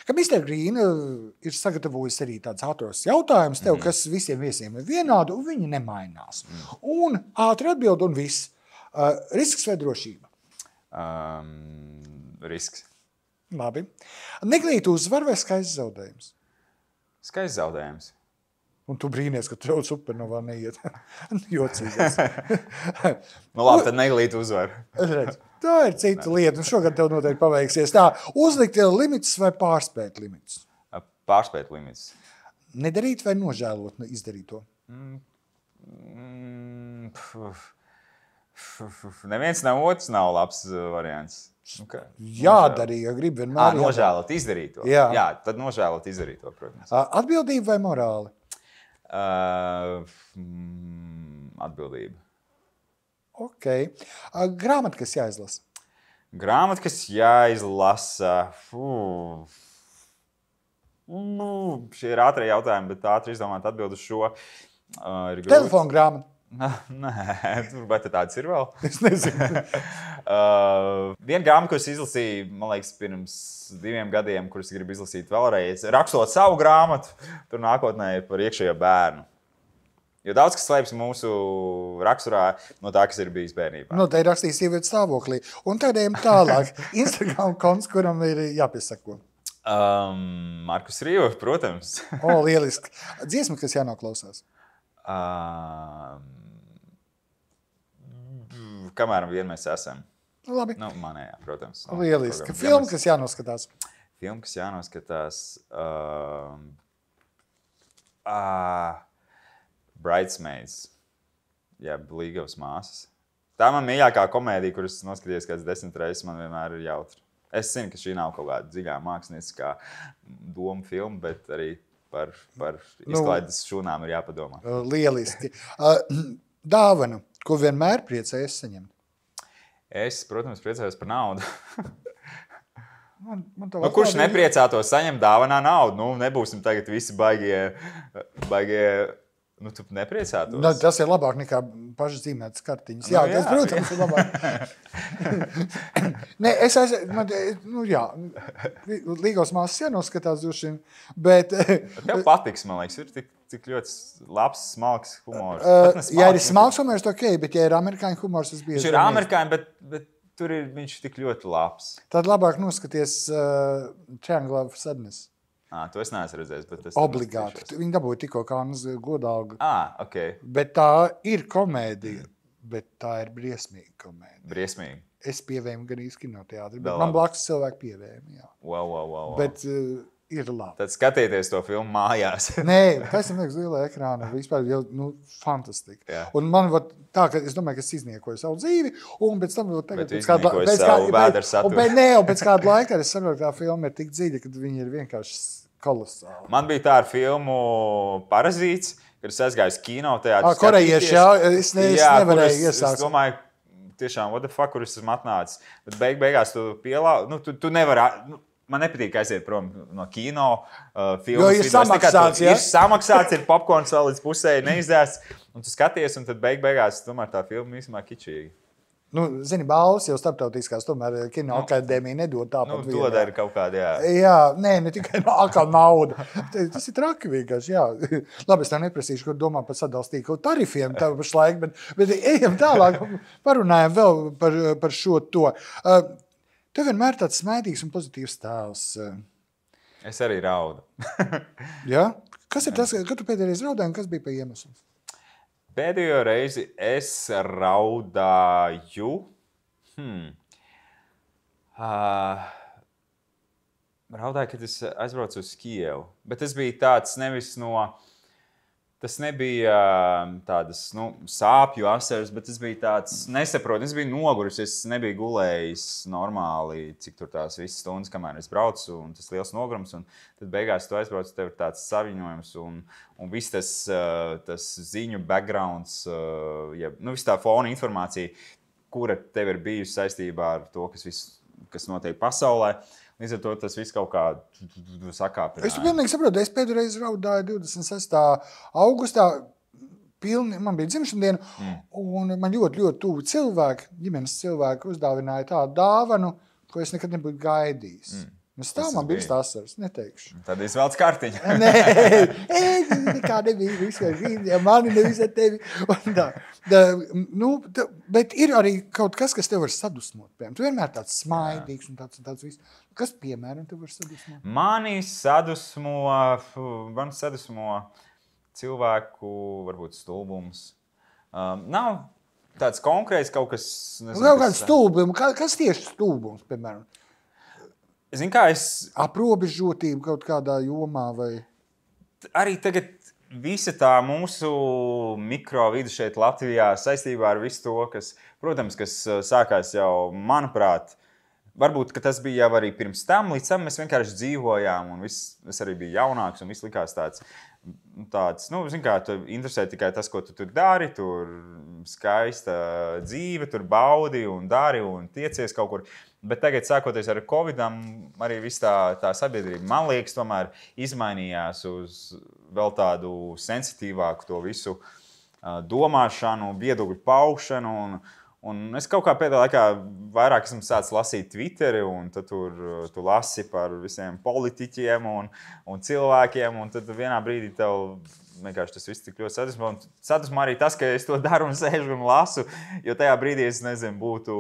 ka Mr. Green ir sagatavojis arī tāds ātros jautājums tev, kas visiem viesiem ir vienādi, un viņi nemainās. Un ātri atbild, un viss. Risks vai drošība? Risks. Labi. Neglīt uzvar vai skaists zaudējums? Skaists zaudējums. Un tu brīnies, ka tev supernovā neiet. Jocīgais. Labi, tad neglīt uzvar. Redz. Tā ir cita lieta, un šogad tev noteikti paveiksies. Tā, uzlikt limits vai pārspēt limits? Pārspēt limits. Nedarīt vai nožēlot izdarīt to? Neviens nav otrs, nav labs variants. Jādara, ja grib vienmēr. Nožēlot izdarīto. Jā. Jā, tad nožēlot izdarīto, protams. Atbildība vai morāli? Atbildība. Ok. Grāmata, kas jāizlasa? Grāmata, kas jāizlasa. Šie ir ātrie jautājumi, bet ātri izdomāt atbildi uz šo. Telefona grāmata. Nē, vai tāds ir vēl? Es nezinu. Viena grāmata, ko es izlasīju, man liekas, pirms 2 gadiem, kuras gribu izlasīt vēlreiz, rakstot savu grāmatu, tur nākotnē ir par iekšējo bērnu. Jo daudz kas slēpjas mūsu raksturā no tā, kas ir bijis bērnībā. Nu, te ir rakstījis sievietes stāvoklī. Un tad ejam tālāk. Instagram konts, kuram ir jāpiesako. Markus Rīva, protams. Lieliski. Dziesma, kas jānoklausās. Kamēr vien mēs esam. Labi. Manējā, protams. Lieliski. Filma, kas jānoskatās. Filma, kas jānoskatās. Bridesmaids. Jā, Blīgavas māsas. Tā man mīļākā komēdija, kuras noskaties kāds 10 reizes, man vienmēr ir jautri. Es zinu, ka šī nav kaut kāda dziļā mākslinieckā doma filma, bet arī par izklaides šūnām ir jāpadomā. Lieliski. Dāvanu, ko vienmēr priecājies saņemt? Es, protams, priecājos par naudu. Kurš nepriecātos saņemt dāvanā naudu? Nebūsim tagad visi baigie... Tu nepriecātos? Tas ir labāk nekā pašas zīmētas kartiņas. Jā, tas, protams, ir labāk. Līgos māsas jānoskatās dušiem, bet... Tev patiks, man liekas, ir tik ļoti labs, smalks humors. Ja ir smalks humors, ok, bet ja ir amerikāņu humors, tas bieži. Viņš ir amerikāņu, bet tur viņš tik ļoti labs. Tad labāk noskaties Triangle of Sadness. To es neesmu redzējis, bet es... Obligāti. Viņi dabūja tikko Kānas godalgu. Ok. Bet tā ir komēdija, bet tā ir briesmīga komēdija. Briesmīga? Es pievējumu gan īsti kinoteātri, bet man blakus cilvēki pievējumu, jā. Wow. Bet ir labi. Tad skatieties to filmu mājās. Nē, tas ir liekas lielā ekrāna. Vispār jau, fantastika. Jā. Un man tā, ka es domāju, ka es izniekoju savu dzīvi, un pēc tam tagad... Bet izniekoju savu vēdera saturu. Un pēc kāda laika es saprotu, ka tā filma ir tik dziļa, ka viņi ir vienkārši kolosāli. Man bija tā ar filmu Parazīts, kad es aizgāju kino teātrī. Korejieši, jā, es nevarēju iesākt. Es domāju, tiešām, what the fuck, kur es esmu atnācis. Bet beigās tu pielādi, tu nevari... Man nepatīk aiziet prom no kino filmas. Jo ir samaksāts, ir samaksāts, ir popkorns vēl līdz pusē, neizdēs. Un tu skaties, un tad beigās tomēr tā filma īstenībā kičīga. Zini, balvas jau starptautiskās, tomēr kino akadēmija nedod tāpat vienā. To dara kaut kādā, jā. Jā, ne tikai atkal nauda. Tas ir traki vienkārši, jā. Labi, es tev neprasīšu, ko domā par sadalstīgu tarifiem tev pašlaik, bet ejam tālāk, parunājam vēl par šo to. Tev vienmēr tāds smaidīgs un pozitīvs tēls. Es arī raudu. Jā? Kas ir tas, kad tu pēdējais raudāji un kas bija pa iemeslu? Pēdējo reizi es raudāju. Raudāju, kad es aizbraucu uz Kijevu. Bet tas bija tāds nevis no... Tas nebija tādas sāpju asaras, bet tas bija tāds nesaprotu. Es biju noguris, es nebiju gulējis normāli, cik tur tās visas stundas, kamēr es braucu, un tas liels nogurums. Un tad beigās tu aizbrauc, tev ir tāds saviņojums, un viss tas ziņu backgrounds, viss tā fona informācija, kura tev ir bijusi saistībā ar to, kas notiek pasaulē. Līdz ar to tas viss kaut kā sakāpināja. Es pilnīgi saprotu, es pēdējais raudāju 26. augustā, man bija dzimšana diena, un man ļoti, ļoti tuvu cilvēki, ģimenes cilvēki uzdāvināja tādu dāvanu, ko es nekad nebūtu gaidījis. Stāv man bija asaras, neteikšu. Tad izvelc kartiņu. Nē, nekā nebija, vispār, mani nevis ar tevi. Bet ir arī kaut kas tev var sadusmot. Tu vienmēr tāds smaidīgs un tāds viss. Kas, piemēram, tev var sadusmot? Mani sadusmo cilvēku, varbūt stulbums. Nav tāds konkrēts kaut kas... Kaut kāds stulbums. Kas tieši stulbums, piemēram? Zini, kā es... Aprobežotība kaut kādā jomā vai... Arī tagad visa tā mūsu mikrovide šeit Latvijā saistībā ar visu to, kas, protams, kas sākās jau, manuprāt, varbūt tas bija jau arī pirms tam, līdz tam mēs vienkārši dzīvojām, un es arī biju jaunāks, un viss likās tāds, zin kā, tu interesē tikai tas, ko tu tur dari, tur skaista dzīve, tur baudi un dari un tiecies kaut kur. Bet tagad, sākoties ar Covidam, arī viss tā sabiedrība, man liekas, tomēr izmainījās uz vēl tādu sensitīvāku to visu domāšanu, viedokļu paušanu. Un es kaut kā pēdējā laikā vairāk esmu sācis lasīt Twitteri, un tad tur tu lasi par visiem politiķiem un cilvēkiem, un tad vienā brīdī tev vienkārši tas viss tik ļoti sadusmo. Un sadusmo arī tas, ka es to daru un sēžu un lasu, jo tajā brīdī es, nezinu, būtu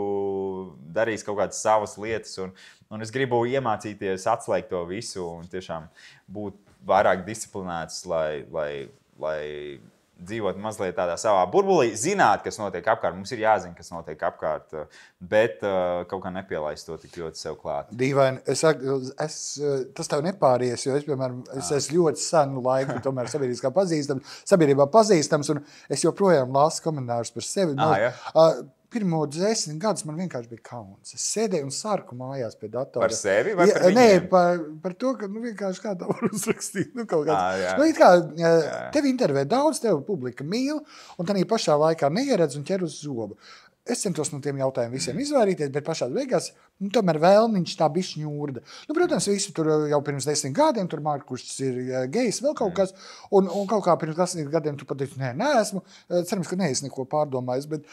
darījis kaut kādas savas lietas, un es gribu iemācīties atslēgt to visu un tiešām būt vairāk disciplinēts, lai dzīvot mazliet tādā savā burbulī, zināt, kas notiek apkārt. Mums ir jāzina, kas notiek apkārt, bet kaut kā nepielaist to tik ļoti sev klāt. Dīvaini. Tas tev nepāries, jo es, piemēram, esmu ļoti senu laiku tomēr sabiedrībā pazīstams, un es joprojām lasu komentārus par sevi. Pirmo 10 gadus man vienkārši bija kauns. Es sēdēju un sārku mājās pie datora. Par sevi vai par viņiem? Nē, par to, ka vienkārši kā tā var uzrakstīt. Kaut kāds. Tevi intervē daudz, tevi publika mīl, un tādā pašā laikā neieredz un ķer uz zobu. Es centos no tiem jautājumiem visiem izvairīties, bet pašā beigās tomēr vēlniņš tā bišķi ņūrda. Protams, visi tur jau pirms 10 gadiem, tur Markus ir gejs, vēl kaut kas, un kaut kā pirms 10 gadiem tu pateici, neesmu. Cerams, ka neesi neko pārdomājis, bet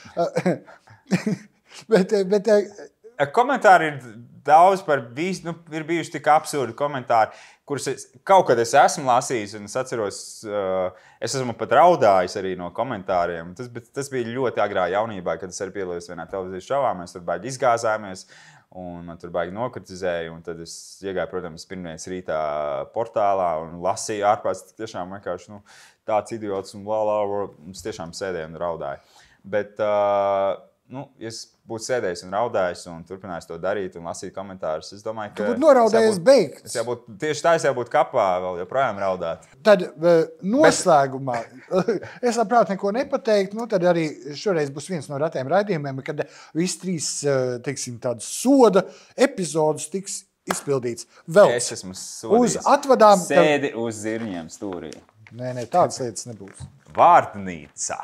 komentāri ir daudz par visu, ir bijuši tik absurdi komentāri, kurus kaut kad es esmu lasījis, un es atceros, es esmu pat raudājis arī no komentāriem. Tas bija ļoti agrā jaunībā, kad es arī piedalījos vienā televīzijas šovā, mēs tur baigi izgāzāmies, un man tur baigi nokritizēja, un tad es iegāju, protams, pirmdienas rītā portālā un lasīju ārpēc tiešām vienkārši tāds idiots un es tiešām sēdēju un raudāju. Bet, ja es būtu sēdējis un raudājis un turpinājis to darīt un lasīt komentārus, es domāju, ka... Tu būtu noraudējies beigts. Tieši tā es jau būtu kapā vēl joprojām raudāt. Tad noslēgumā, es labprāt neko nepateikt, tad arī šoreiz būs viens no ratiem raidījumiem, kad visi 3, teiksim, tādas soda epizodes tiks izpildīts. Vēl es esmu sodījis. Uz atvadām... Sēdi uz zirņiem stūrī. Nē, tādas lietas nebūs. Vārdnīca.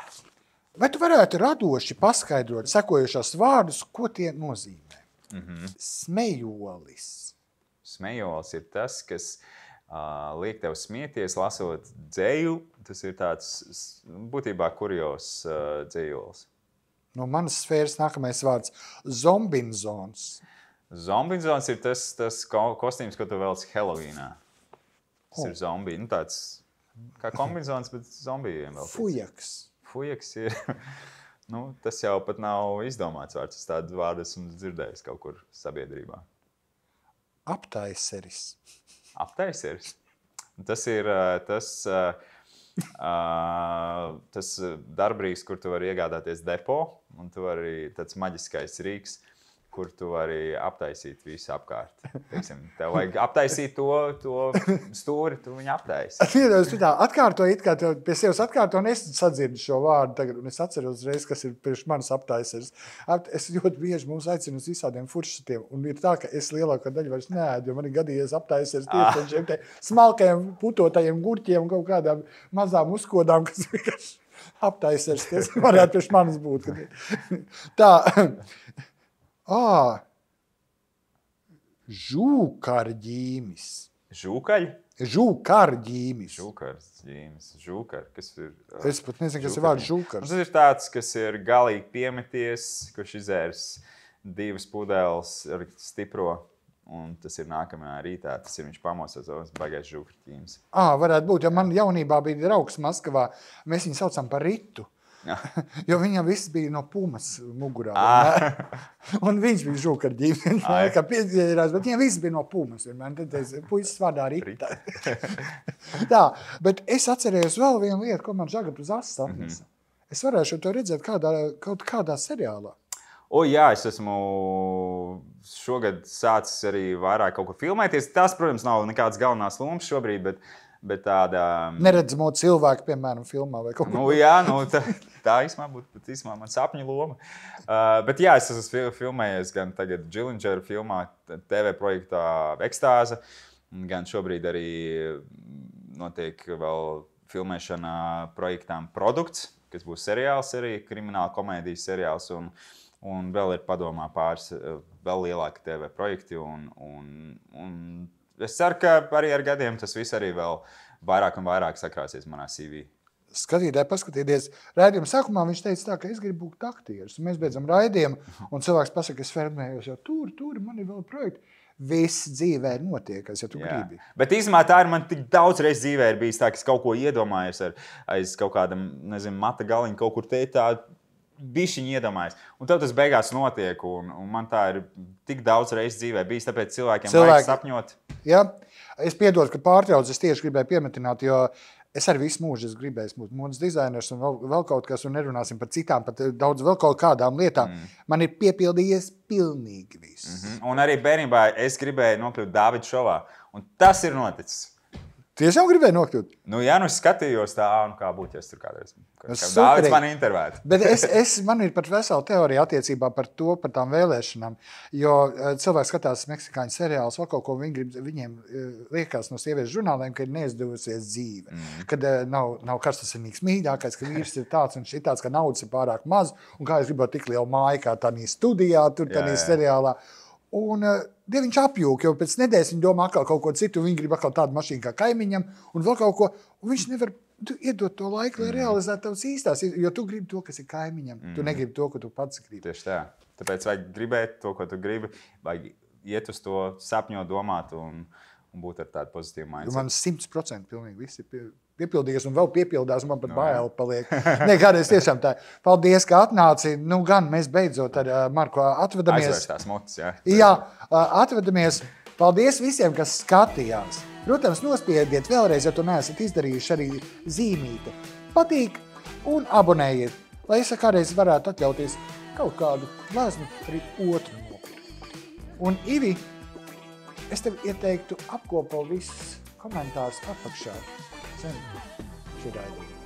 Vai tu varētu radoši paskaidrot sekojošos vārdus, ko tie nozīmē? Smejolis. Smejolis ir tas, kas liek tev smieties, lasot dzeju. Tas ir tāds būtībā kurjos dzejolis. No manas sfēras nākamais vārds – zombinzons. Zombinzons ir tas kostīms, ko tu velc Halloweenā. Tas ir zombiji. Tāds kā kombinzons, bet zombijiem vēl. Fujaks. Fujaks ir, tas jau pat nav izdomāts vārds. Es tādu vārdu esmu dzirdējis kaut kur sabiedrībā. Aptaiseris. Aptaiseris? Tas ir tas darbrīks, kur tu vari iegādāties depo, un tu vari tāds maģiskais rīks, kur tu vari aptaisīt visu apkārt. Tev vajag aptaisīt to stūri, tu viņu aptaisi. Atkārtoji, it kā tev pie sevis atkārto, un es sadzirdu šo vārdu tagad, un es atceros uzreiz, kas ir priekš manas aptaiseris. Es ļoti bieži mums aicinu uz visādiem furšatiem, un ir tā, ka es lielāko daļu vairs neēdu, jo man ir gadījies aptaiseris tieši šiem te smalkajiem putotajiem gurķiem un kaut kādām mazām uzkodām, kas vienkārši aptaiseris, kas varētu priekš manas būt. Tā. Žūkarģīmis. Žūkaļi? Žūkarģīmis. Žūkar. Kas ir? Es pat nezinu, kas ir vārds žūkars. Tas ir tāds, kas ir galīgi piemeties, kurš izērs 2 pudeles ar stipro, un tas ir nākamajā rītā. Tas ir viņš pamostas, baigais žūkarģīmis. Varētu būt, jo man jaunībā bija draugs Maskavā. Mēs viņu saucam par Ritu. Jo viņam viss bija no pumas mugurā. Un viņš bija žūkarģīmis. Bet viņam viss bija no pumas. Tad puisis vārdā Rita. Tā, bet es atcerējos vēl vienu lietu, ko man žagat uz asas atnesa. Es varēšu to redzēt kaut kādā seriālā. Jā, es esmu šogad sācis arī vairāk kaut ko filmēties. Tas, protams, nav nekāds galvenās lomas šobrīd, bet Bet tāda... Neredzamo cilvēku, piemēram, filmā vai kaut ko. Jā, tā īstenībā būtu man sapņu loma. Bet jā, es esmu filmējies gan tagad Džilindžera filmā, TV projektā Ekstāze, gan šobrīd arī notiek vēl filmēšana projektām Produkts, kas būs seriāls arī, krimināla komēdijas seriāls, un vēl ir padomā pāris vēl lielāki TV projekti, un es ceru, ka arī ar gadiem tas viss arī vēl vairāk un vairāk sakrāsies manā CV. Skatītāji, paskatieties, raidījuma sākumā viņš teica tā, ka es gribu būt aktieris. Un mēs beidzam raidījumu, un cilvēks pasaka, es filmējos jau tur, man ir vēl projekti. Viss dzīvē notiek, ja tu gribi. Bet īstenībā tā ir man tik daudz reiz dzīvē ir bijis tā, ka es kaut ko iedomājos aiz kaut kādam, nezinu, mata galiņu, kaut kur te tā bišķiņi iedomājos. Un tev tas beigās notiek, un man tā ir tik daudz reiz dzīvē bijis, tāpēc cilvēkiem vajag sapņot. Jā, es piedodu, ka pārtraucu, es tieši gribēju piemetināt, jo es arī visu mūžu gribēju būt modes dizainers un vēl kaut kas, un nerunāsim par citām, pat daudz vēl kaut kādām lietām. Man ir piepildījies pilnīgi viss. Un arī bērnībā es gribēju nokļūt Dāvida šovā, un tas ir noticis. Tiešām gribēju nokļūt? Jā, es skatījos tā, kā būtu, ja es tur kādreiz. Dāvids man intervētu. Bet man ir pat vesela teorija attiecībā par tām vēlēšanām, jo cilvēks skatās meksikāņu seriālus, vēl kaut ko viņiem liekas no sieviešu žurnāliem, ka ir neizdevusies dzīve, kad nav karstasinīgs mīļākais, ka vīrs ir tāds un šitāds, ka naudas ir pārāk maz, un kā es gribētu tik lielu māju, kā tādā studijā, tur tādā seriālā. Un viņš apjūk, jo pēc nedēļas viņi domā atkal kaut ko citu, viņi grib atkal tādu mašīnu kā kaimiņam, un vēl kaut ko, un viņš nevar iedot to laiku, lai realizētu tavas īstās, jo tu gribi to, kas ir kaimiņam, tu negribi to, ko tu pats gribi. Tieši tā. Tāpēc vajag gribēt to, ko tu gribi, vajag iet uz to sapņot, domāt un būt ar tādu pozitīvu mindset. Man 100% pilnīgi viss ir piepildījies un vēl piepildās, man pat bail paliek. Nē, kādreiz tiešām tā. Paldies, ka atnāci. Nu gan, mēs beidzot ar Marku atvedamies. Aizvērstās motis, jā. Jā, atvedamies. Paldies visiem, kas skatījās. Protams, nospiediet vēlreiz, ja tu neesat izdarījuši arī zīmīti. Patīk un abonējiet, lai es kādreiz varētu atļauties kaut kādu glāzni arī otru nopirkt. Un Ivi, es tev ieteiktu apkopo visus komentārus apakšā. Zini, šī raidījuma.